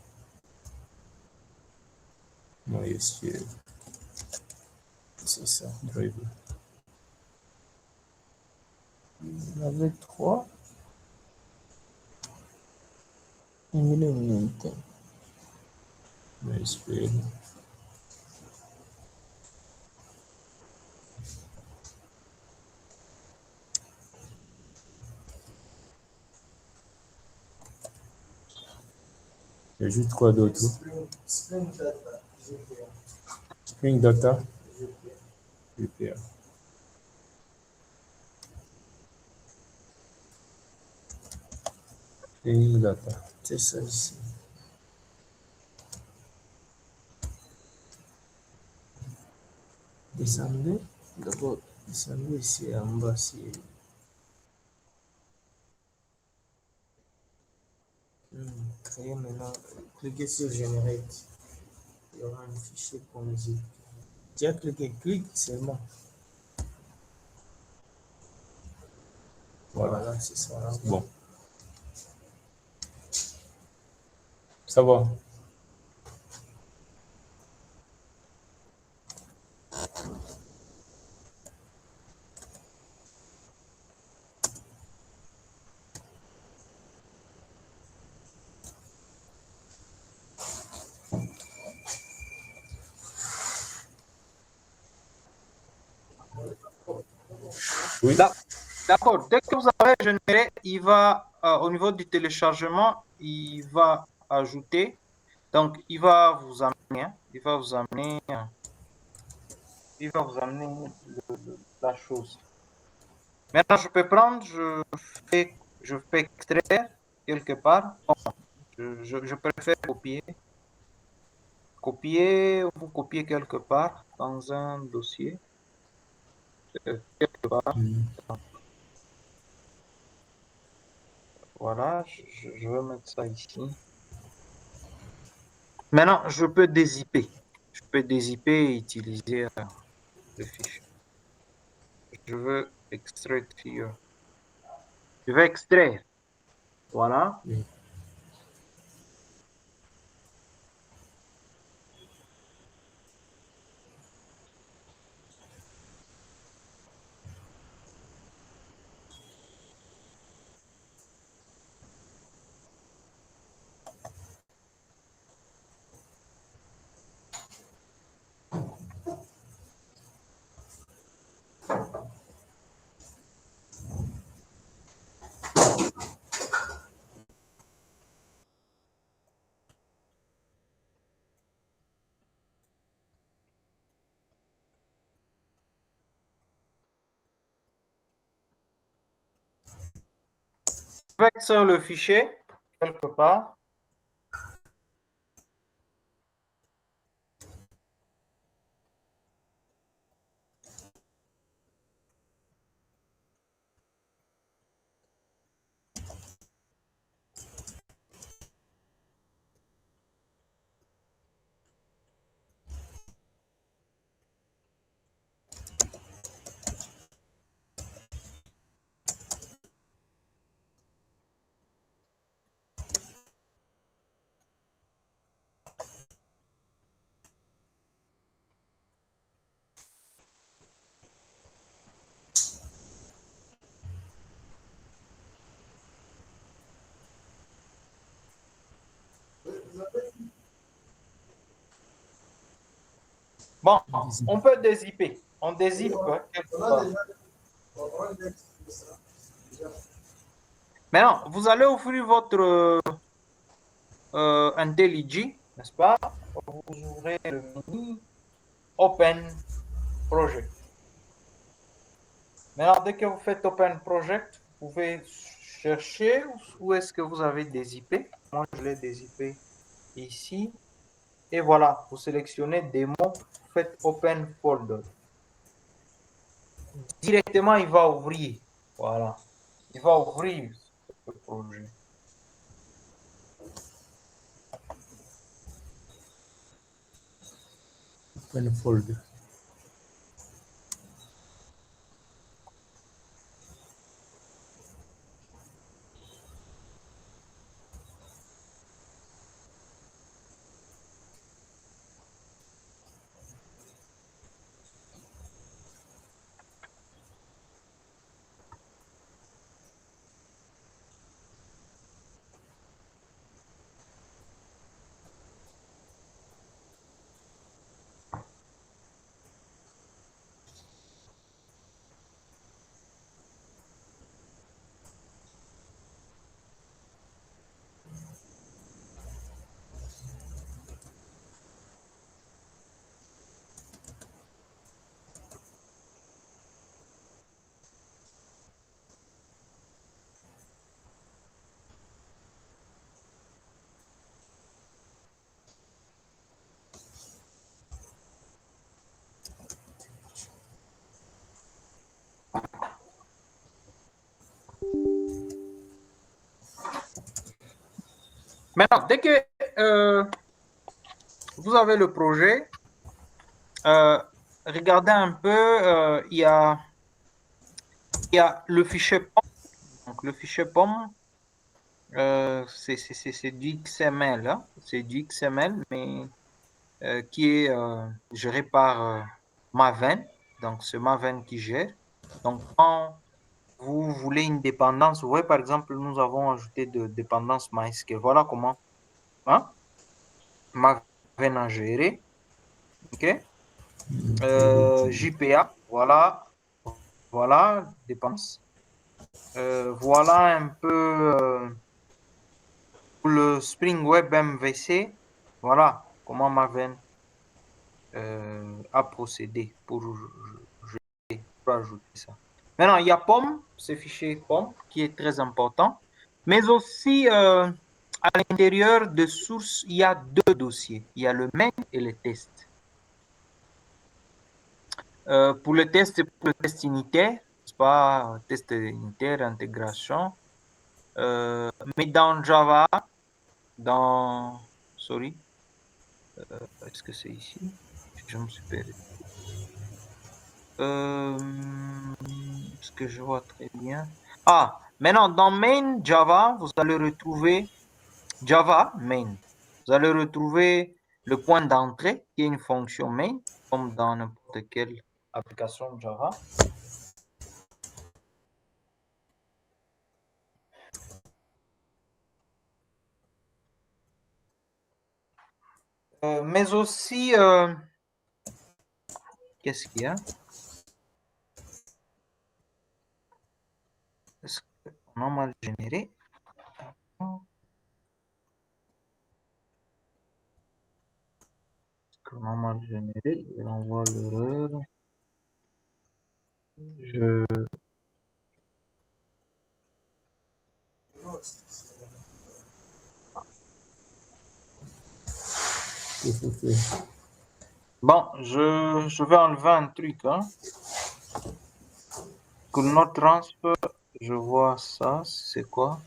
MySQL. C'est ça. Driver. Il y en avait 3. Minute. MySQL. J'ajoute quoi d'autre? Spring Data. Spring Data. GPA. Spring Data. C'est ça ici. Descendez. D'abord, descendez ici en bas. Créez maintenant. Cliquez sur Generate. Il y aura un fichier comme musique. Tu as cliqué, clique seulement. Voilà, c'est ça. Là. Bon. Ça va. Oui. D'accord. Dès que vous avez généré, il va, au niveau du téléchargement, il va ajouter. Donc, il va vous amener, il va vous amener la chose. Maintenant, je peux prendre, je peux extraire quelque part. Bon, je préfère copier. Vous copiez quelque part dans un dossier. Quelque part. Voilà, je vais mettre ça ici. Maintenant, je peux dézipper. Je peux dézipper et utiliser le fichier. Je veux extraire here. Je vais extraire. Voilà. Oui. Je vais extraire le fichier quelque part. Bon, on peut dézipper. On dézippe quelque part. Maintenant, vous allez ouvrir votre IntelliJ, n'est-ce pas? Vous ouvrez le menu Open Project. Maintenant, dès que vous faites Open Project, vous pouvez chercher où est-ce que vous avez dézippé. Moi, je l'ai dézippé ici. Et voilà, vous sélectionnez Démo, vous faites Open Folder. Directement, il va ouvrir. Voilà. Il va ouvrir le projet. Open folder. Maintenant, dès que vous avez le projet, regardez un peu, il y a le fichier POM. Donc, le fichier POM, c'est du XML. Hein? C'est du XML, mais qui est géré par Maven. Donc, c'est Maven qui gère. Donc, quand vous voulez une dépendance, vous voyez, par exemple, nous avons ajouté de dépendance MySQL. Voilà comment Maven a géré. OK? JPA, voilà, dépenses. Voilà un peu pour le Spring Web MVC. Voilà comment Maven a procédé pour ajouter ça. Maintenant, il y a POM, ce fichier POM qui est très important, mais aussi à l'intérieur de source, il y a deux dossiers. Il y a le main et le test. Pour le test, c'est pour le test unitaire, n'est-ce pas? Test unitaire, intégration. Mais dans Java, sorry, est-ce que c'est ici? Je me suis perdu. Est-ce que je vois très bien? Ah, maintenant, dans main Java, vous allez retrouver Java main. Vous allez retrouver le point d'entrée qui est une fonction main, comme dans n'importe quelle application Java. Mais aussi, qu'est-ce qu'il y a? Est-ce qu'on a mal généré? Est-ce qu'on a mal généré? Je renvoie l'erreur. Bon, je vais enlever un truc. Hein. Could not transfer, je vois ça, c'est quoi?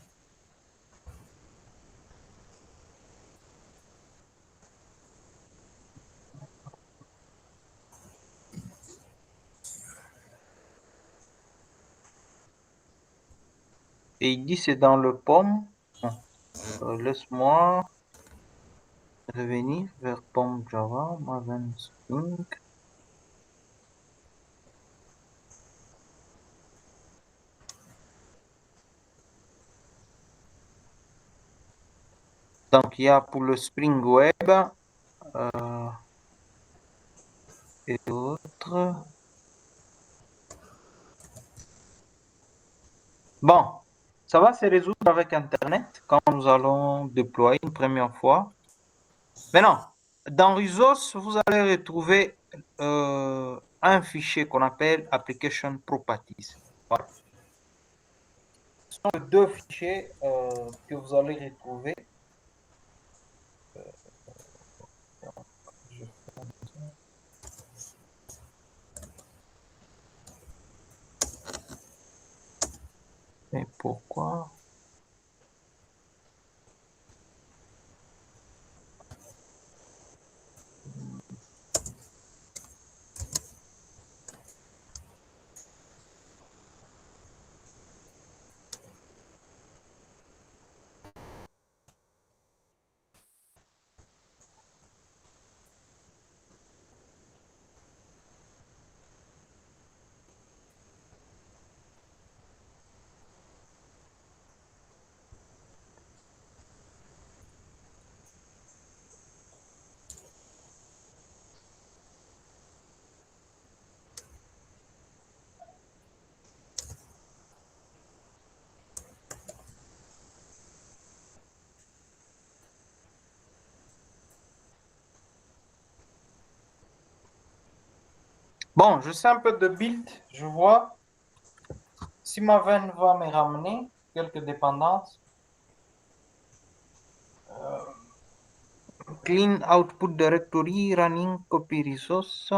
Et il dit c'est dans le POM. Laisse-moi revenir vers POM Java, Maven Spring. Donc, il y a pour le Spring Web, et autres. Bon, ça va se résoudre avec Internet quand nous allons déployer une première fois. Maintenant, dans Resource, vous allez retrouver un fichier qu'on appelle Application Properties. Voilà. Ce sont les deux fichiers que vous allez retrouver. Et pourquoi? Bon, je sais un peu de build, je vois. Si Maven va me ramener quelques dépendances, clean output directory, running copy resource.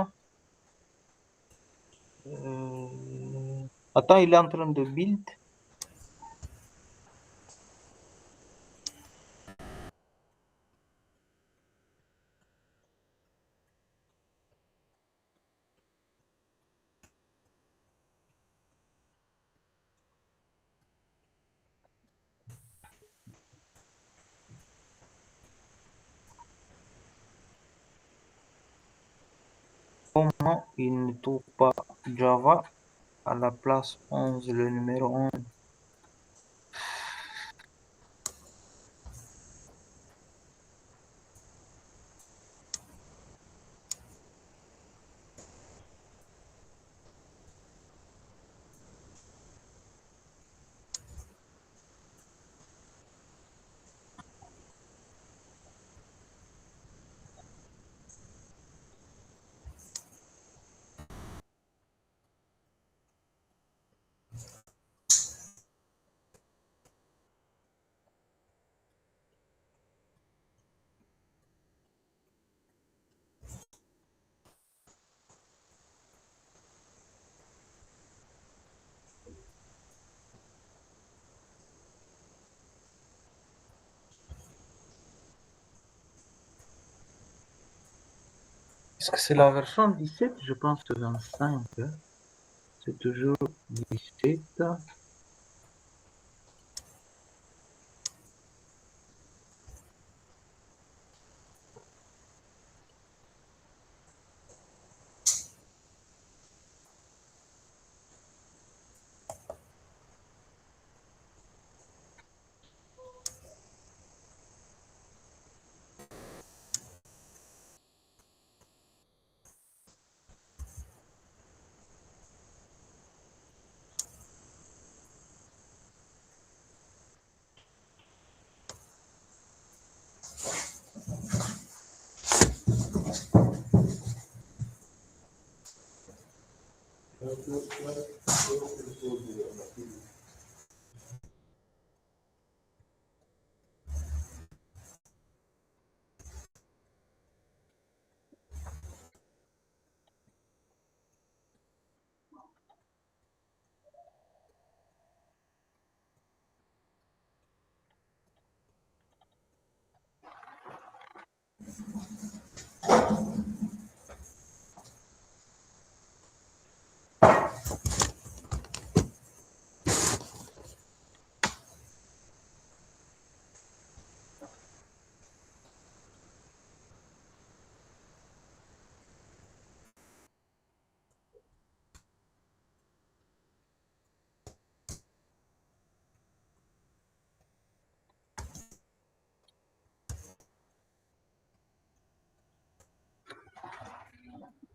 Attends, il est en train de build. Comment il ne trouve pas Java à la place 11, le numéro 11? Est-ce que c'est la version 17? Je pense que 25. C'est toujours 17.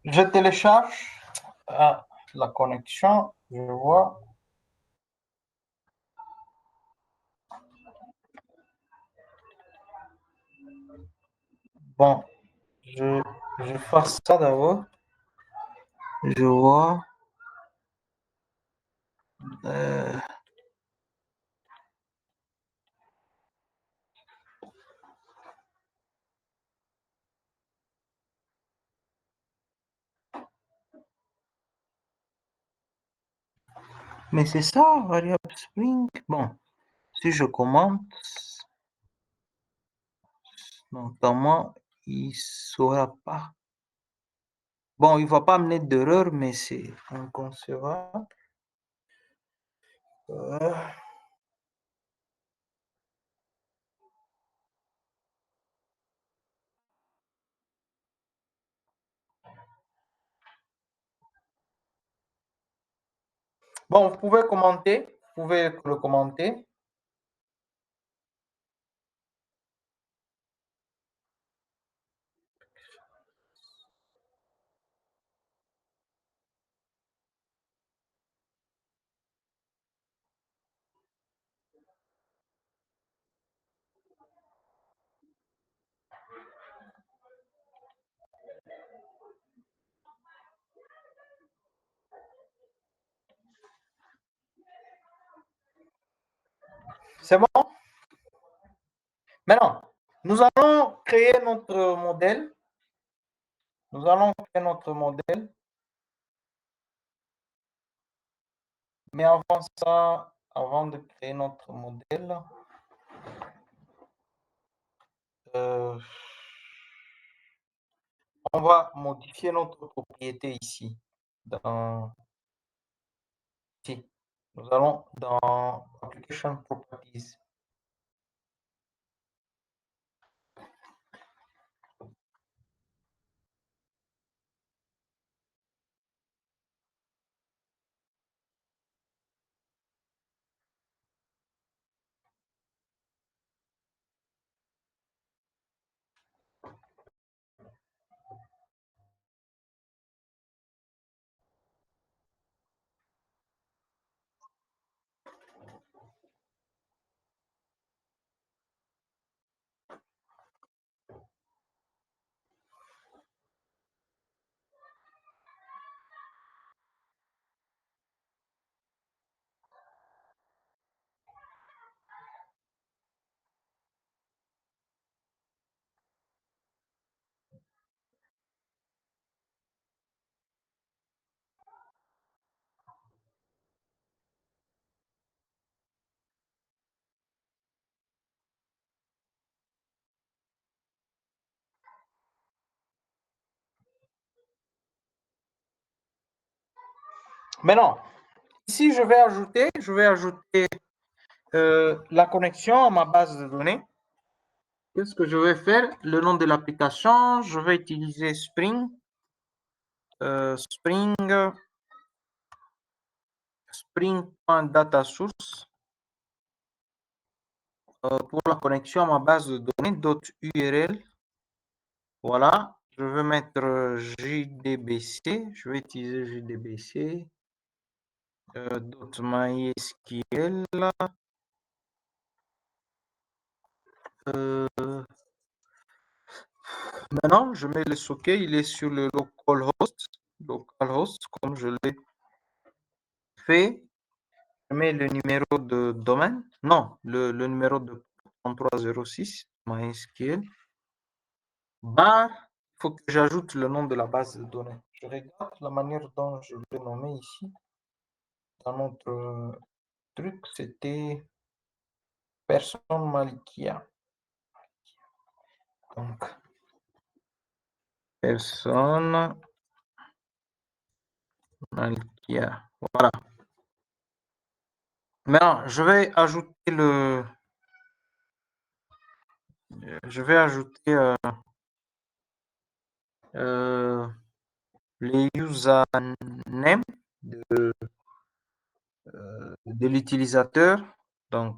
Je télécharge la connexion, je vois. Bon, je fasse ça d'abord. Je vois. Mais c'est ça, variable Spring. Bon, si je commente, notamment, il ne saura pas. Bon, il ne va pas amener d'erreur, mais c'est inconcevable. Bon, vous pouvez commenter. Vous pouvez le commenter. C'est bon? Maintenant, nous allons créer notre modèle. Nous allons créer notre modèle. Mais avant ça, avant de créer notre modèle, on va modifier notre propriété ici. Ici. Nous allons dans Application Properties. Maintenant, ici, je vais ajouter la connexion à ma base de données. Qu'est-ce que je vais faire? Le nom de l'application, je vais utiliser Spring. Spring.datasource pour la connexion à ma base de données .url. Voilà, je vais mettre JDBC. Je vais utiliser JDBC. .mysql. Maintenant, je mets le socket, il est sur le localhost, comme je l'ai fait. Je mets le numéro de domaine, non, le numéro de 3306, MySQL. Bar, il faut que j'ajoute le nom de la base de données. Je regarde la manière dont je l'ai nommé ici. Dans notre truc, c'était personne Malikia. Donc, personne Malikia. Voilà. Maintenant, je vais ajouter les username de l'utilisateur. Donc,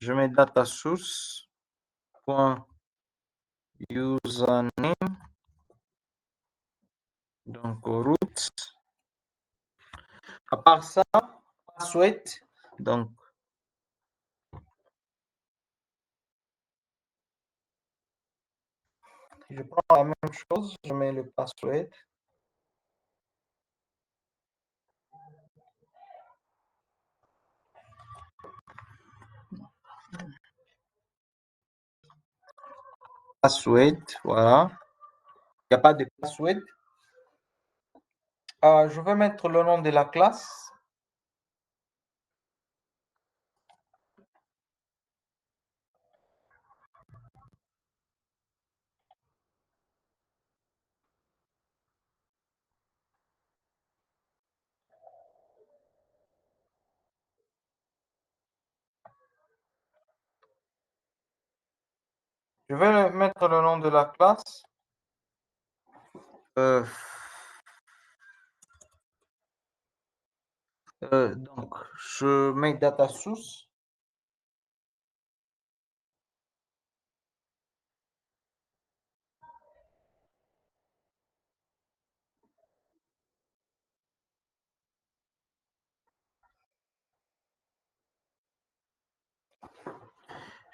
je mets data source.username Donc, root. À part ça, password. Donc, je prends la même chose, je mets le password. Password, voilà. Il n'y a pas de password. Je vais mettre le nom de la classe. Je vais mettre le nom de la classe. Donc, je mets data source.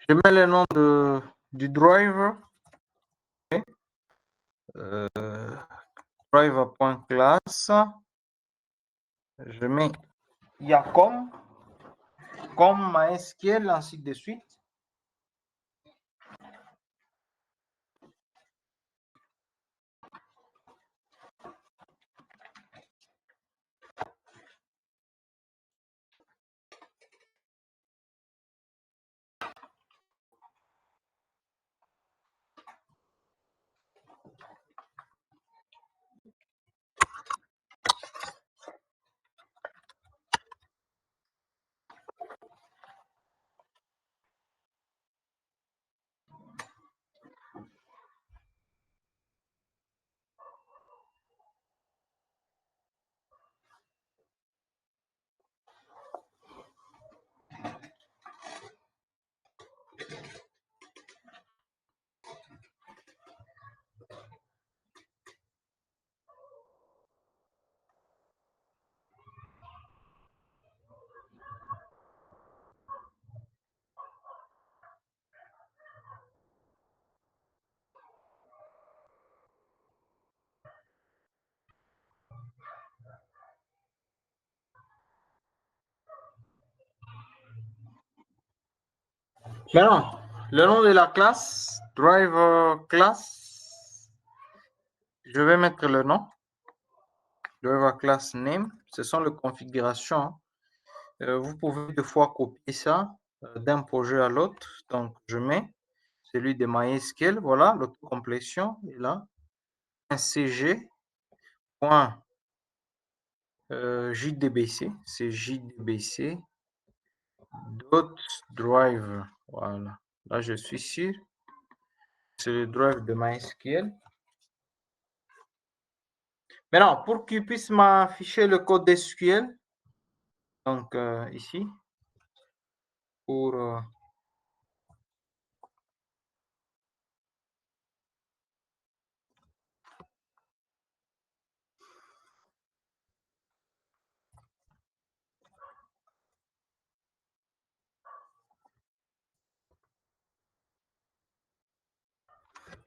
Je mets le nom du driver. Okay. Driver.class. Je mets Yacom comme MySQL, ainsi de suite. Maintenant, le nom de la classe, driver class, je vais mettre le nom, driver class name, ce sont les configurations. Vous pouvez deux fois copier ça d'un projet à l'autre. Donc, je mets celui de MySQL, voilà, l'autocomplétion est là, un CG, point, JDBC, c'est JDBC, dot driver, voilà. Là, je suis sûr, c'est le drive de MySQL. Maintenant, pour qu'il puisse m'afficher le code SQL, donc ici, pour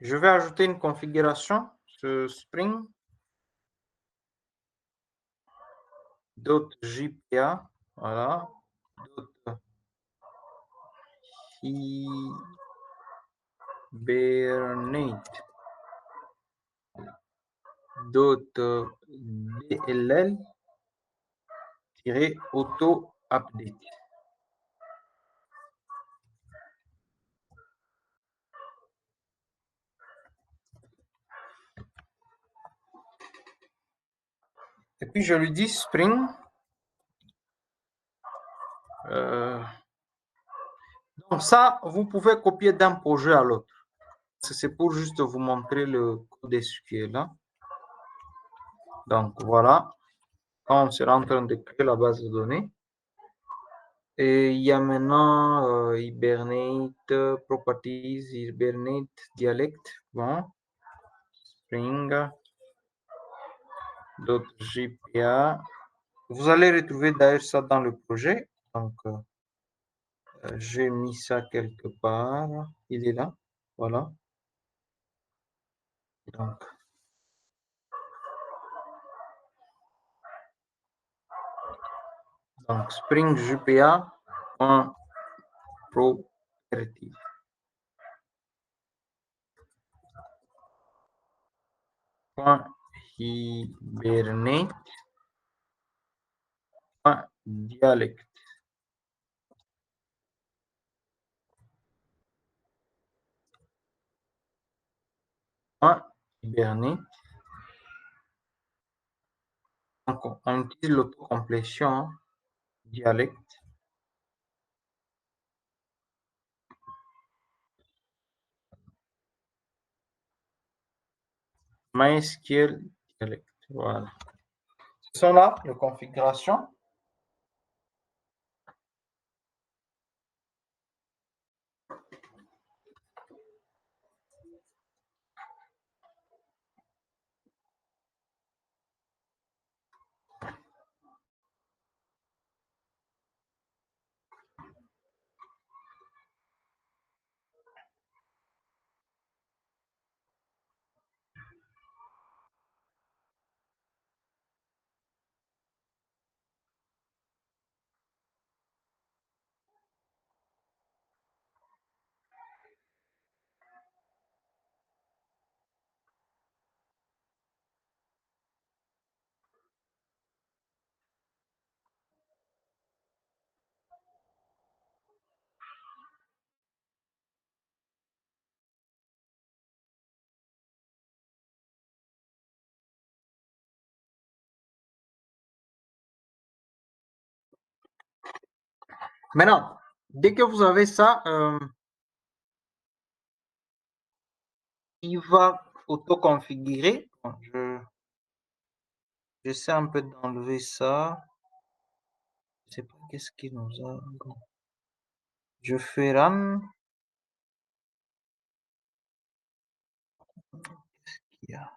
je vais ajouter une configuration, ce Spring .jpa, voilà, Hibernate .dll auto update. Et puis je lui dis Spring. Donc ça, vous pouvez copier d'un projet à l'autre. C'est pour juste vous montrer le code SQL là. Donc voilà, quand on sera en train de créer la base de données. Et il y a maintenant Hibernate Properties, Hibernate Dialect. Bon, Spring. .jpa. Vous allez retrouver d'ailleurs ça dans le projet. Donc, j'ai mis ça quelque part. Il est là. Voilà. Donc Spring JPA property. Hibernate. Dialect. Hibernate. Donc, on utilise l'autocomplétion dialecte. MySQL dialecte. Voilà. Ce sont là les configurations. Maintenant, dès que vous avez ça, il va auto-configurer. J'essaie un peu d'enlever ça. Je sais pas qu'est-ce qu'il nous a. Je fais run. Qu'est-ce qu'il y a?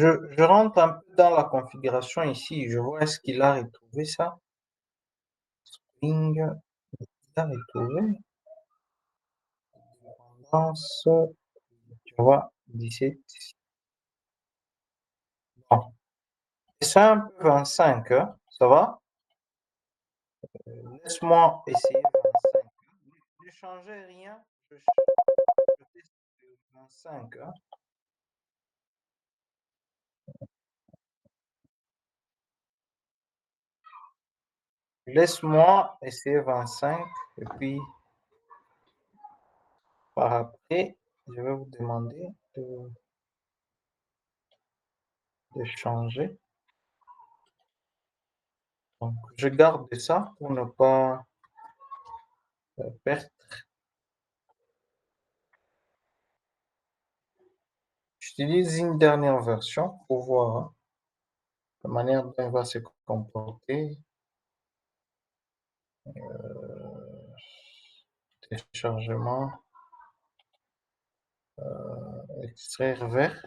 Je rentre un peu dans la configuration ici. Je vois est-ce qu'il a retrouvé ça. Spring, il a retrouvé. Dépendance, Java 17. Bon. C'est un peu 25, hein. Ça va? Laisse-moi essayer 25. Ne changez rien. Je teste 25, hein. Laisse-moi essayer 25 et puis par après, je vais vous demander de changer. Donc, je garde ça pour ne pas perdre. J'utilise une dernière version pour voir la manière dont il va se comporter. Téléchargement, extraire vers.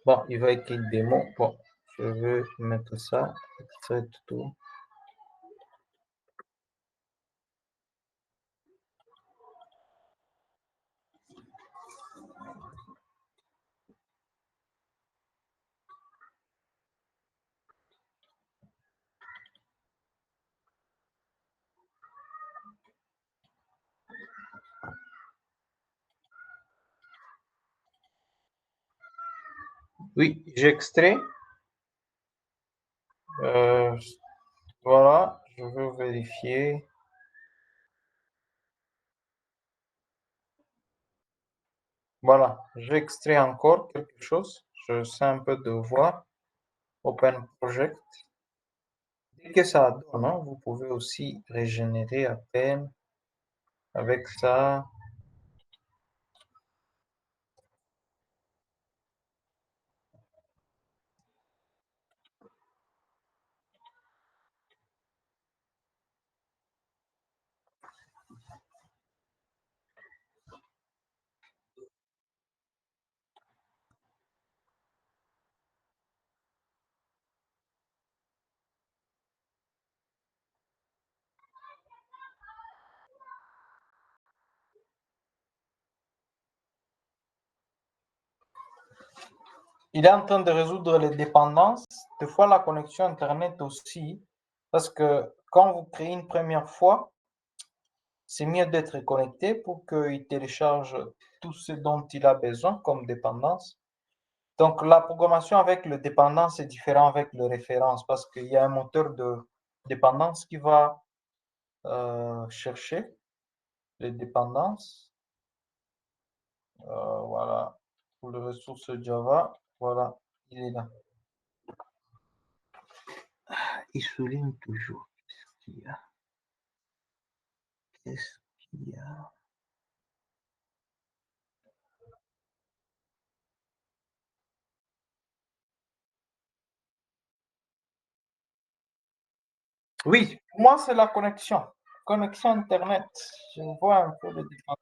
Bon, il va écrire démo. Bon, je vais mettre ça, extraire tout. Oui, j'extrais. Voilà, je veux vérifier. Voilà, j'extrais encore quelque chose. Je sais un peu de voir. Open Project. Dès que ça donne, hein, vous pouvez aussi régénérer à peine avec ça. Il est en train de résoudre les dépendances. Des fois, la connexion Internet aussi. Parce que quand vous créez une première fois, c'est mieux d'être connecté pour qu'il télécharge tout ce dont il a besoin comme dépendance. Donc, la programmation avec le dépendance est différent avec le référence parce qu'il y a un moteur de dépendance qui va chercher les dépendances. Voilà, pour les ressources Java, voilà, il est là. Il souligne toujours. Qu'est-ce qu'il y a? Qu'est-ce qu'il y a? Oui, pour moi, c'est la connexion. Connexion Internet. Je vois un peu le différence.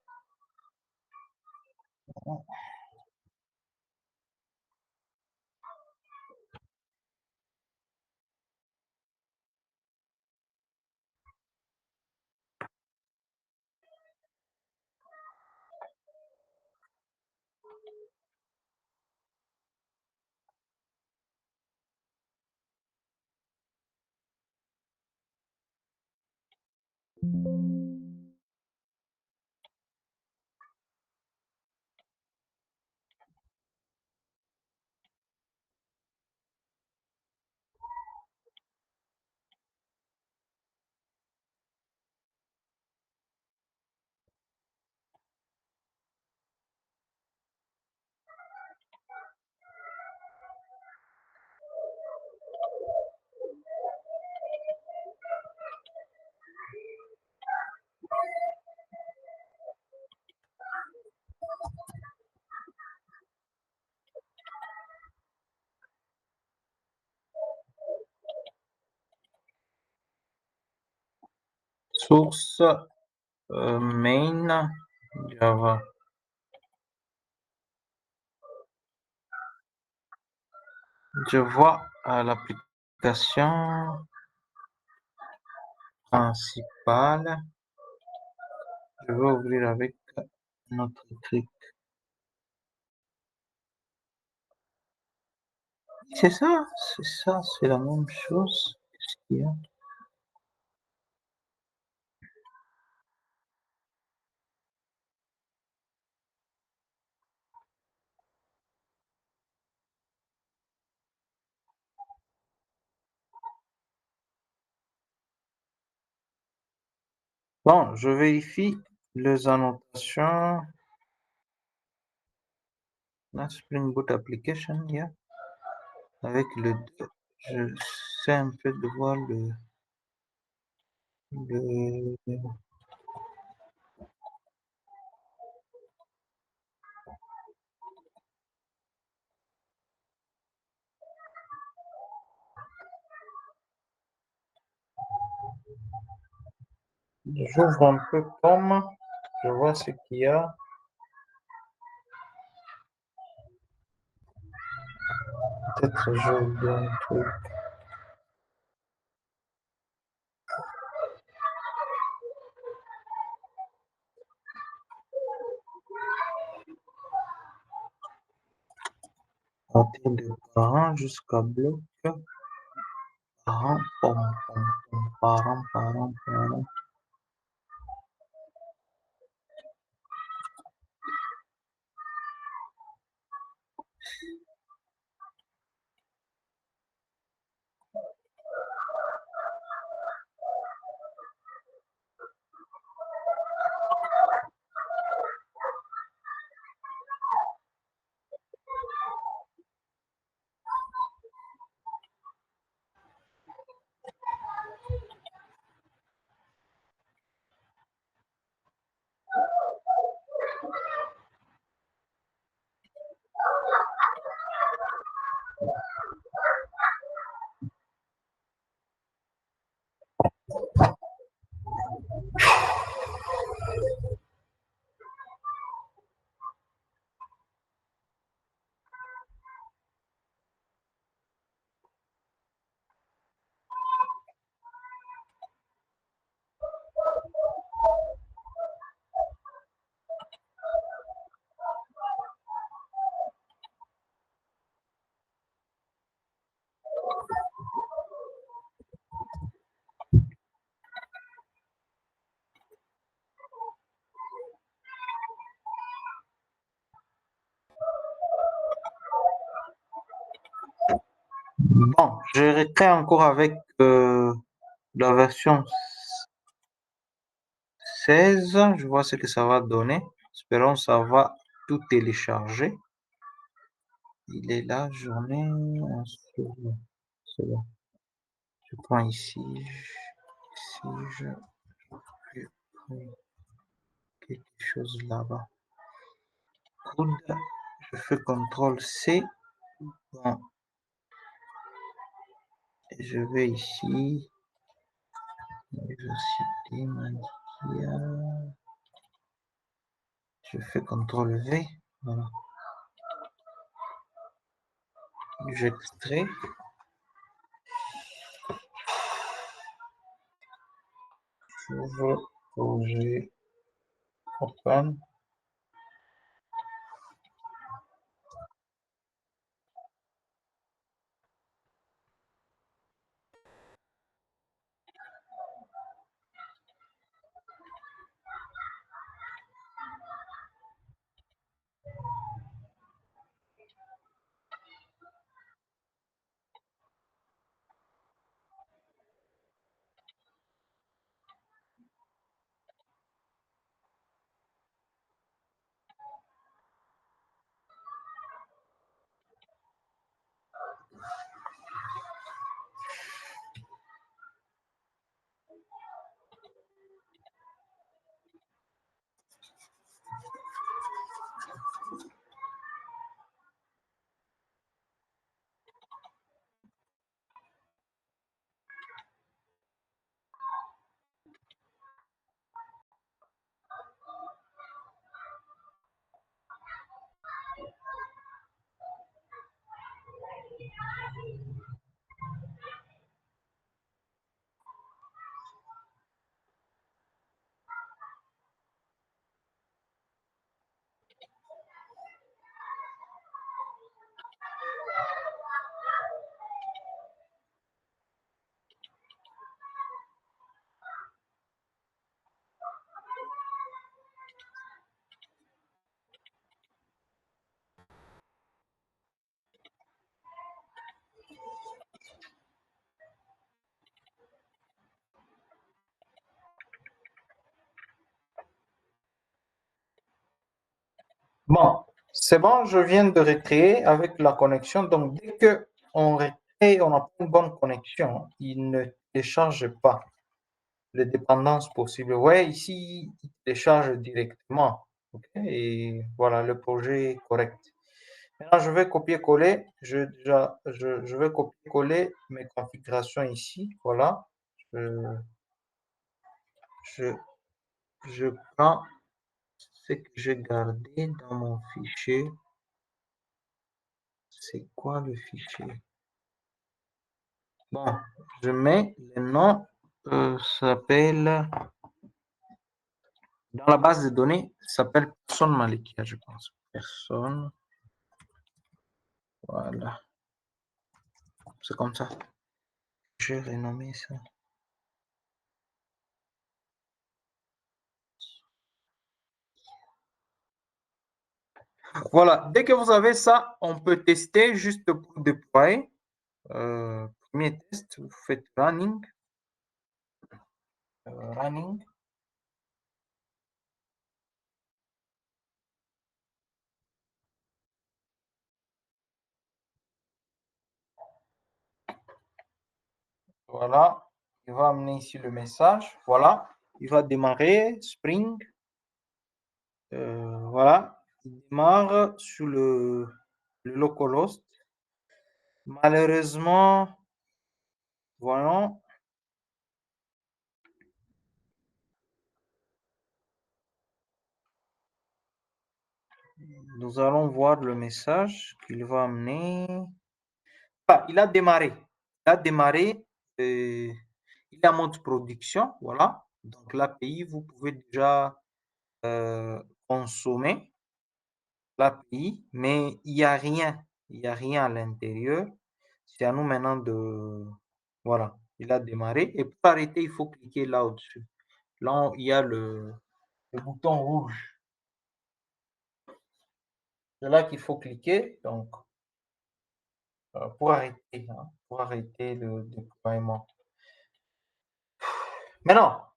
Source main Java. Je vois l'application principale. Je vais ouvrir avec notre truc. C'est ça, c'est la même chose. Qu'est-ce qu'il y a? Bon, je vérifie les annotations. La Spring Boot Application, yeah. Avec le 2, je sais un peu de voir le J'ouvre un peu Chrome, je vois ce qu'il y a. Peut-être j'ai oublié un truc. Partir de parents jusqu'à bloc. Parents, parents. Bon, je recrée encore avec la version 16. Je vois ce que ça va donner. Espérons que ça va tout télécharger. Il est là, journée. C'est bon. Je prends ici. Si je fais quelque chose là-bas. Coude. Je fais CTRL-C. Bon. Et je vais ici. Exerciter, maquillage. Je fais CTRL-V. Voilà. J'extrais. J'ouvre, projet, open. Bon, c'est bon, je viens de recréer avec la connexion. Donc, dès qu'on recrée, on a une bonne connexion, il ne télécharge pas les dépendances possibles. Vous voyez, ici, il télécharge directement. Okay? Et voilà, le projet est correct. Maintenant, je vais copier-coller. Je vais copier-coller mes configurations ici. Voilà. je prends ce que j'ai gardé dans mon fichier. C'est quoi le fichier? Bon, je mets le nom, s'appelle, dans la base de données, ça s'appelle personne Malikia, je pense. Personne. Voilà. C'est comme ça. Je vais renommer ça. Voilà. Dès que vous avez ça, on peut tester juste pour déployer. Premier test, vous faites running. Running. Voilà. Il va amener ici le message. Voilà. Il va démarrer Spring. Voilà. Il démarre sur le localhost. Malheureusement, voyons. Nous allons voir le message qu'il va amener. Ah, il a démarré. Il a démarré. Il est en mode production. Voilà. Donc l'API, vous pouvez déjà consommer l'API, mais il n'y a rien. Il n'y a rien à l'intérieur. C'est à nous maintenant de... Voilà. Il a démarré. Et pour arrêter, il faut cliquer là au-dessus. Là, il y a le bouton rouge. C'est là qu'il faut cliquer. Donc, pour arrêter le déploiement. Maintenant,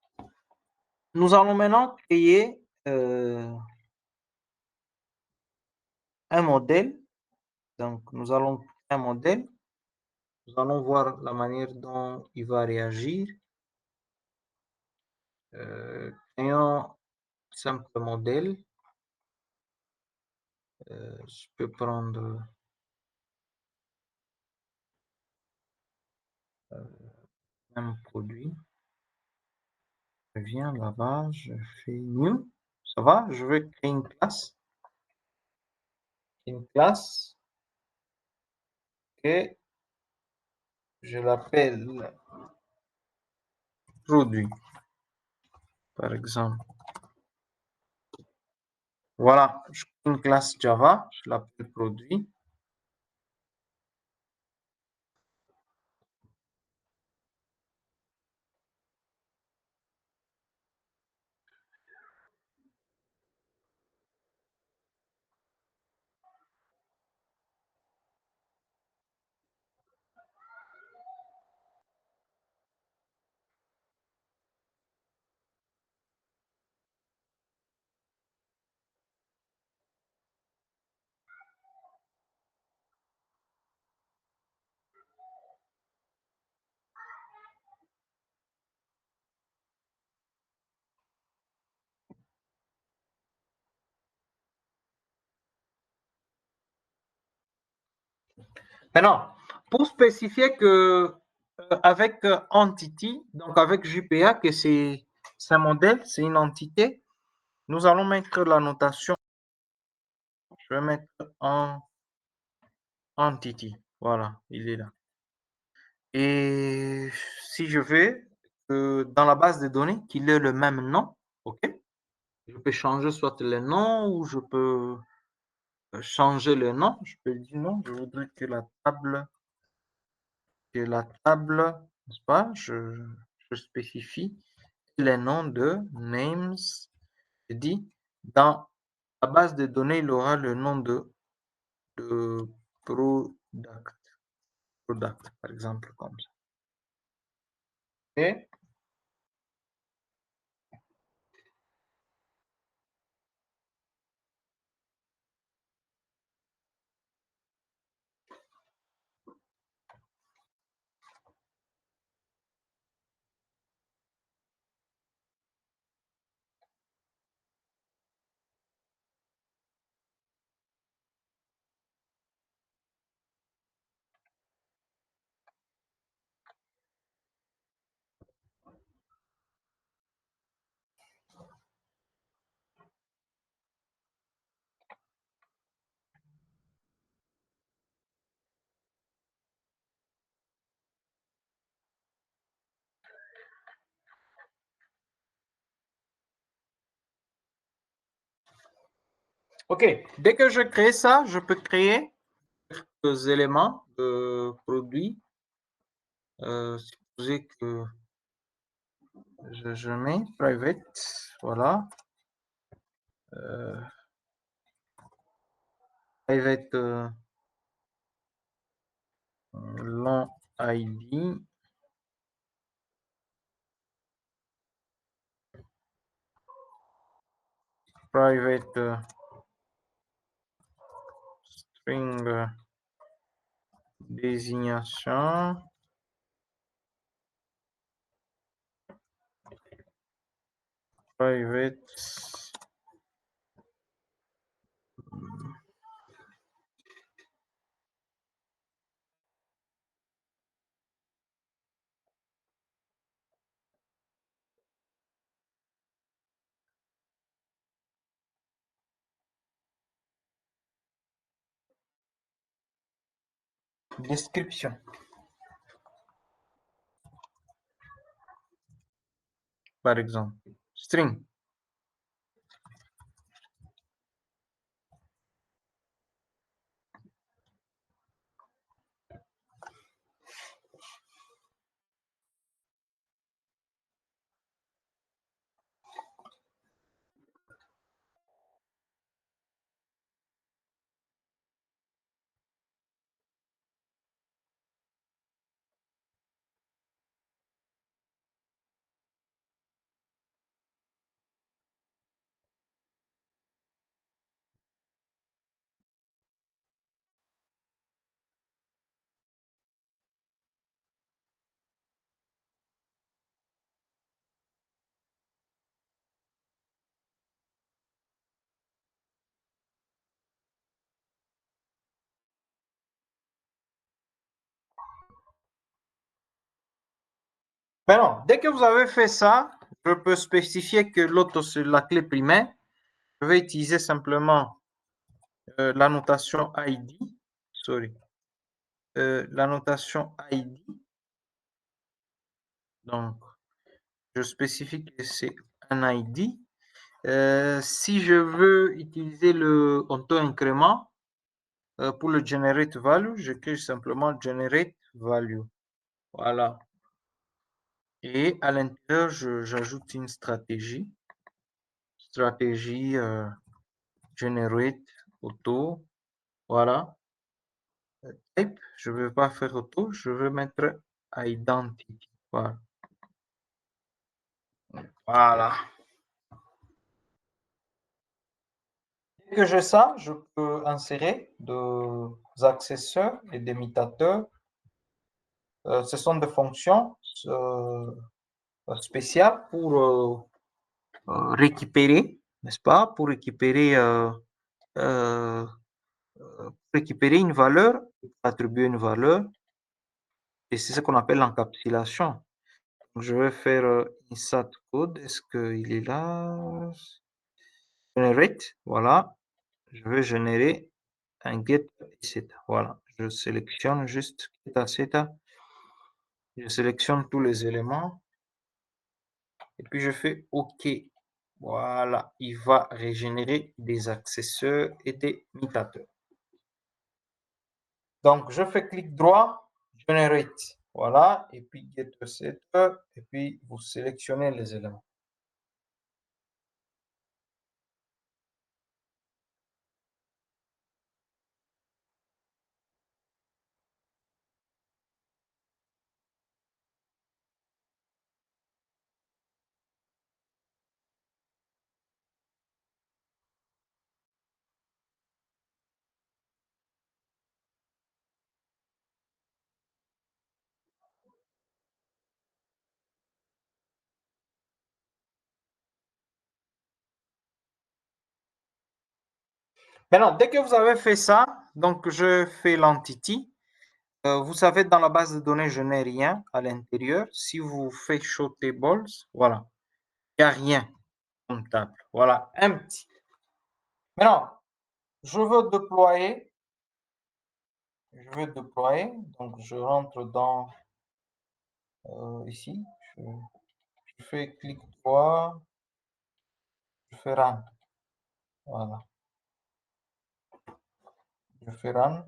nous allons maintenant créer un modèle. Donc, nous allons créer un modèle. Nous allons voir la manière dont il va réagir. Créons un simple modèle. Je peux prendre un produit. Je viens là-bas, je fais new. Ça va? Je vais créer une classe. Une classe que je l'appelle produit, par exemple. Voilà, je crée une classe Java, je l'appelle produit. Maintenant, pour spécifier que avec entity, donc avec JPA, que c'est un modèle, c'est une entité, nous allons mettre la notation. Je vais mettre en entity. Voilà, il est là. Et si je veux dans la base de données qu'il ait le même nom, ok, je peux changer soit le nom ou je peux changer le nom. Je peux dire non, je voudrais que la table, n'est-ce pas, je spécifie les noms de names. Je dis dans la base de données, il aura le nom de product, par exemple, comme ça. Et OK. Dès que je crée ça, je peux créer des éléments de produits. Supposez que je mets private, voilà. Private long ID. Private string désignation. Private description. Par exemple, string. Maintenant, dès que vous avez fait ça, je peux spécifier que l'autre, c'est la clé primaire. Je vais utiliser simplement la notation ID. Sorry. La notation ID. Donc, je spécifie que c'est un ID. Si je veux utiliser le auto-incrément pour le generate value, j'écris simplement generate value. Voilà. Et à l'intérieur, j'ajoute une stratégie. Stratégie generate auto. Voilà. Type, je ne veux pas faire auto, je veux mettre identity. Voilà. Voilà. Dès que j'ai ça, je peux insérer des accesseurs et des imitateurs. Ce sont des fonctions spéciales pour récupérer, n'est-ce pas, pour récupérer une valeur, attribuer une valeur, et c'est ce qu'on appelle l'encapsulation. Je vais faire insert code. Est-ce qu'il est là? Generate, voilà. Je vais générer un get etc. Voilà. Je sélectionne juste get etc. Je sélectionne tous les éléments. Et puis je fais OK. Voilà. Il va régénérer des accesseurs et des imitateurs. Donc, je fais clic droit, generate. Voilà. Et puis get etc. Et puis vous sélectionnez les éléments. Maintenant, dès que vous avez fait ça, donc je fais l'entity. Vous savez, dans la base de données, je n'ai rien à l'intérieur. Si vous faites show tables, voilà, il n'y a rien comme table. Voilà, empty. Maintenant, je veux déployer. Donc je rentre dans ici. Je fais clic droit. Je fais run. Voilà. Je fais run.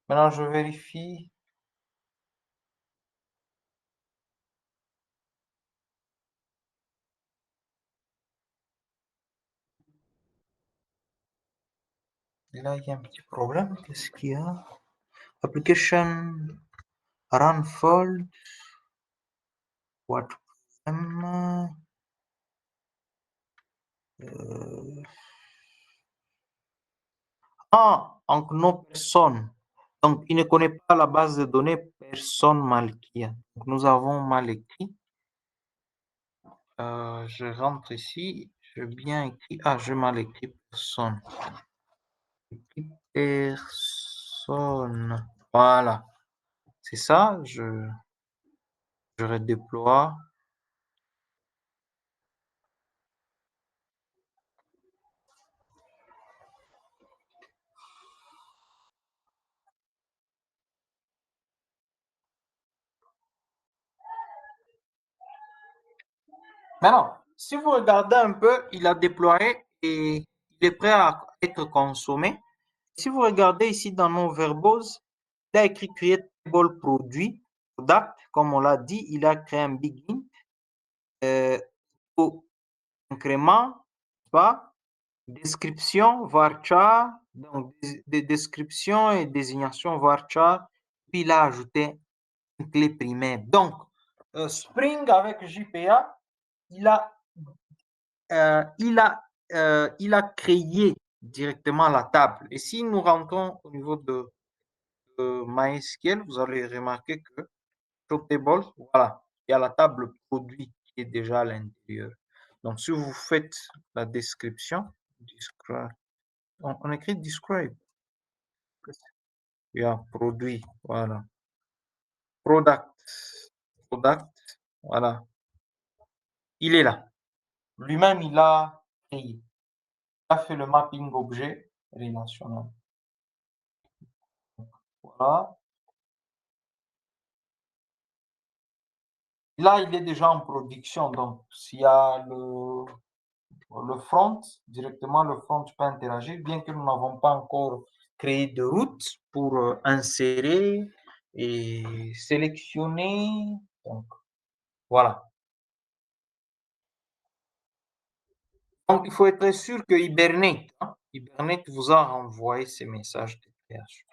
Maintenant, je vérifie. Et là, il y a un petit problème. Qu'est-ce qu'il y a? Application run fold. What problem? Ah, donc non personne. Donc, il ne connaît pas la base de données personne Malkia. Donc, nous avons mal écrit. Je rentre ici. J'ai bien écrit. Ah, j'ai mal écrit personne. Personne. Voilà. C'est ça. Je redéploie. Maintenant, si vous regardez un peu, il a déployé et il est prêt à être consommé. Si vous regardez ici dans nos verbose, il a écrit create table produit, product, comme on l'a dit, il a créé un begin, au incrément, pas, description, varchar, donc des descriptions et désignations varchar, puis il a ajouté une clé primaire. Donc, Spring avec JPA, il a il a créé directement la table. Et si nous rentrons au niveau de MySQL, vous allez remarquer que Showtables, voilà, il y a la table produit qui est déjà à l'intérieur. Donc, si vous faites la description, on écrit describe. Il y a produit, voilà. Product, product, voilà. Il est là. Lui-même, il a créé. Il a fait le mapping objet relationnel. Voilà. Là, il est déjà en production. Donc, s'il y a le front, directement, le front peut interagir, bien que nous n'avons pas encore créé de route pour insérer et sélectionner. Donc, voilà. Donc, il faut être sûr que Hibernate vous a renvoyé ces messages de PHP.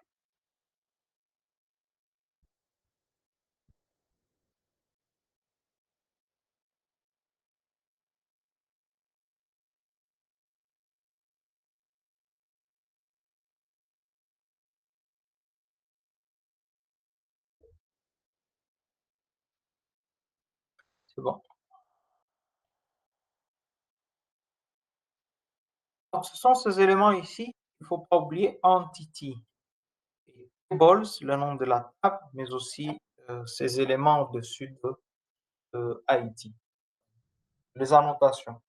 C'est bon. Donc, ce sont ces éléments ici. Il ne faut pas oublier Entity. Tables, le nom de la table, mais aussi ces éléments au-dessus de IT. Les annotations.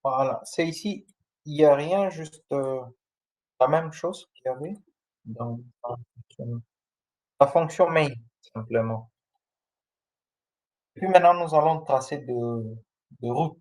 Voilà, c'est ici. Il n'y a rien, juste la même chose qu'il y avait dans la fonction main, simplement. Puis maintenant, nous allons tracer de route.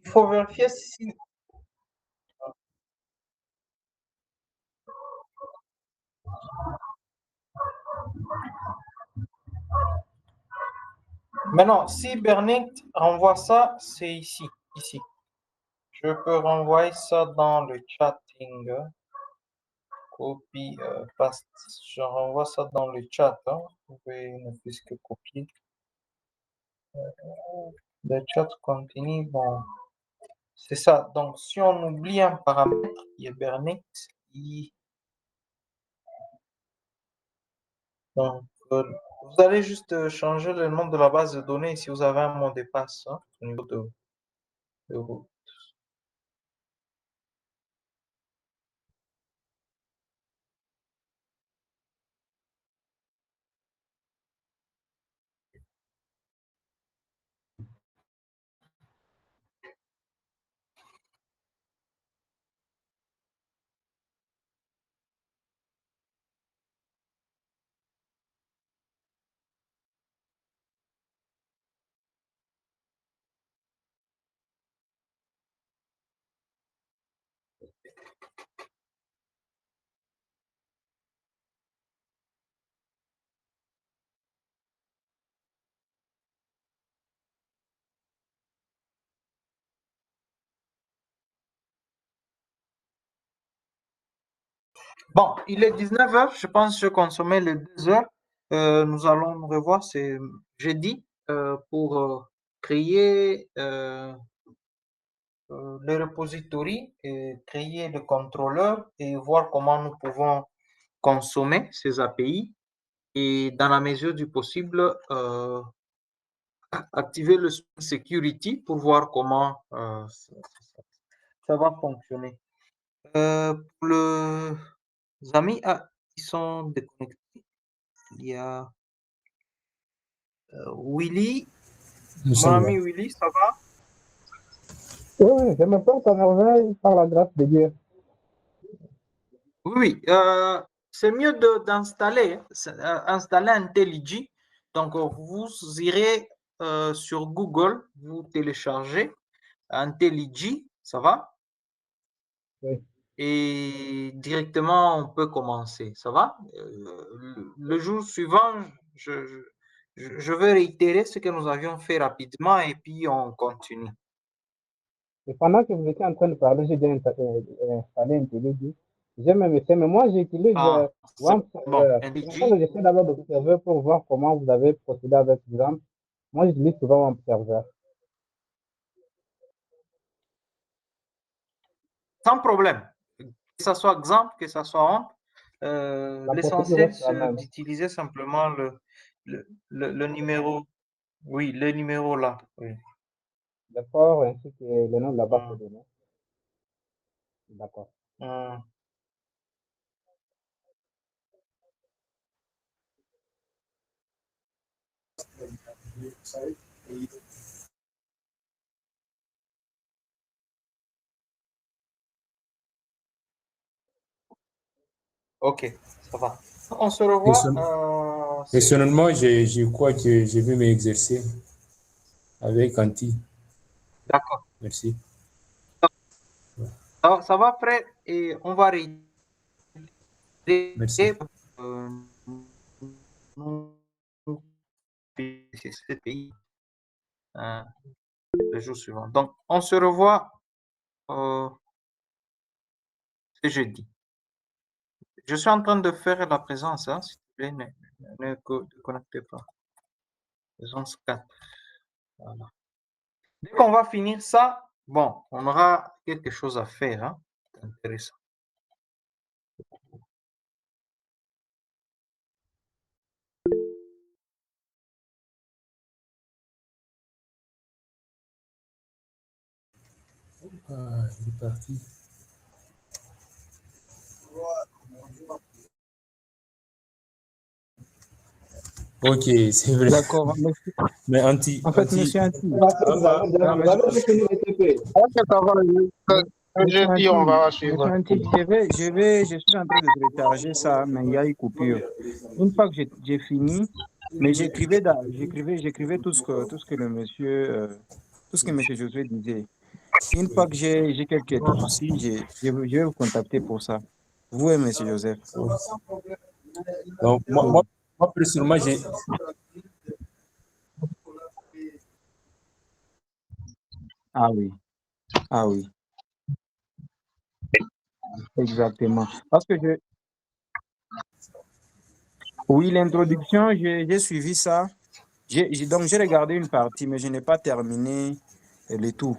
Il faut vérifier si... Maintenant, si Bernick renvoie ça, c'est ici, ici. Je peux renvoyer ça dans le chatting. Copie, paste. Je renvoie ça dans le chat. Hein. Vous pouvez ne plus que copier. Le chat continue. Bon, c'est ça. Donc, si on oublie un paramètre, il y a Bernick. Donc, vous allez juste changer le nom de la base de données si vous avez un mot de passe hein, au niveau de vous. Bon, il est 19 heures. Je pense que je consommais les 2 heures. Nous allons nous revoir, c'est jeudi, pour créer le repository, et créer le contrôleur et voir comment nous pouvons consommer ces API et dans la mesure du possible, activer le security pour voir comment ça va fonctionner. Pour les amis, ils sont déconnectés. Il y a Willy, mon ami Willy, ça va? Oui, je me porte à merveille par la grâce de Dieu. Oui, c'est mieux d'installer installer IntelliJ. Donc, vous irez sur Google, vous téléchargez IntelliJ, ça va? Oui. Et directement, on peut commencer, ça va? Le jour suivant, je vais réitérer ce que nous avions fait rapidement et puis on continue. Et pendant que vous étiez en train de parler, j'ai bien installé IntelliJ. J'ai même essayé, mais moi j'utilise WAMP bon, Server. C'est pour ça que j'essaie d'abord d'observer pour voir comment vous avez procédé avec XAMPP. Moi j'utilise souvent WAMP Server. Sans problème. Que ce soit XAMPP, que ce soit WAMP, l'essentiel c'est d'utiliser simplement le numéro. Oui, le numéro là. Oui. D'accord, ainsi que le nom de la base de données. D'accord. Ok, ça va. On se revoit. Personnellement, je crois que je vais m'exercer avec Anti. D'accord. Merci. Ça va, frère, et on va regarder Merci. ce pays le jour suivant. Donc, on se revoit ce jeudi. Je suis en train de faire la présence, hein, s'il te plaît, ne connectez pas. Présence 4. Voilà. Dès qu'on va finir ça, bon, on aura quelque chose à faire. Hein. C'est intéressant. Ah, il est parti. Ok, c'est vrai. D'accord, monsieur. Mais Anti, En fait, Anti, monsieur Anti. Vous avez fini le TP. Ok, ça va. Monsieur Jeudi, on va Anti, suivre. monsieur Anti, je suis en train de télécharger ça, mais il y a une coupure. Une fois que j'ai fini, mais j'écrivais tout ce que le monsieur, tout ce que monsieur Josué disait. Une fois que j'ai quelques soucis, je vais vous contacter pour ça. Vous et monsieur Joseph. donc, moi, personnellement, j'ai. Ah oui, ah oui, exactement. Parce que oui, l'introduction, j'ai suivi ça. Donc, j'ai regardé une partie, mais je n'ai pas terminé le tout.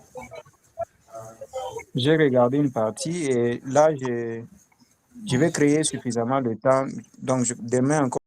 J'ai regardé une partie et là, je vais créer suffisamment de temps. Donc, demain encore.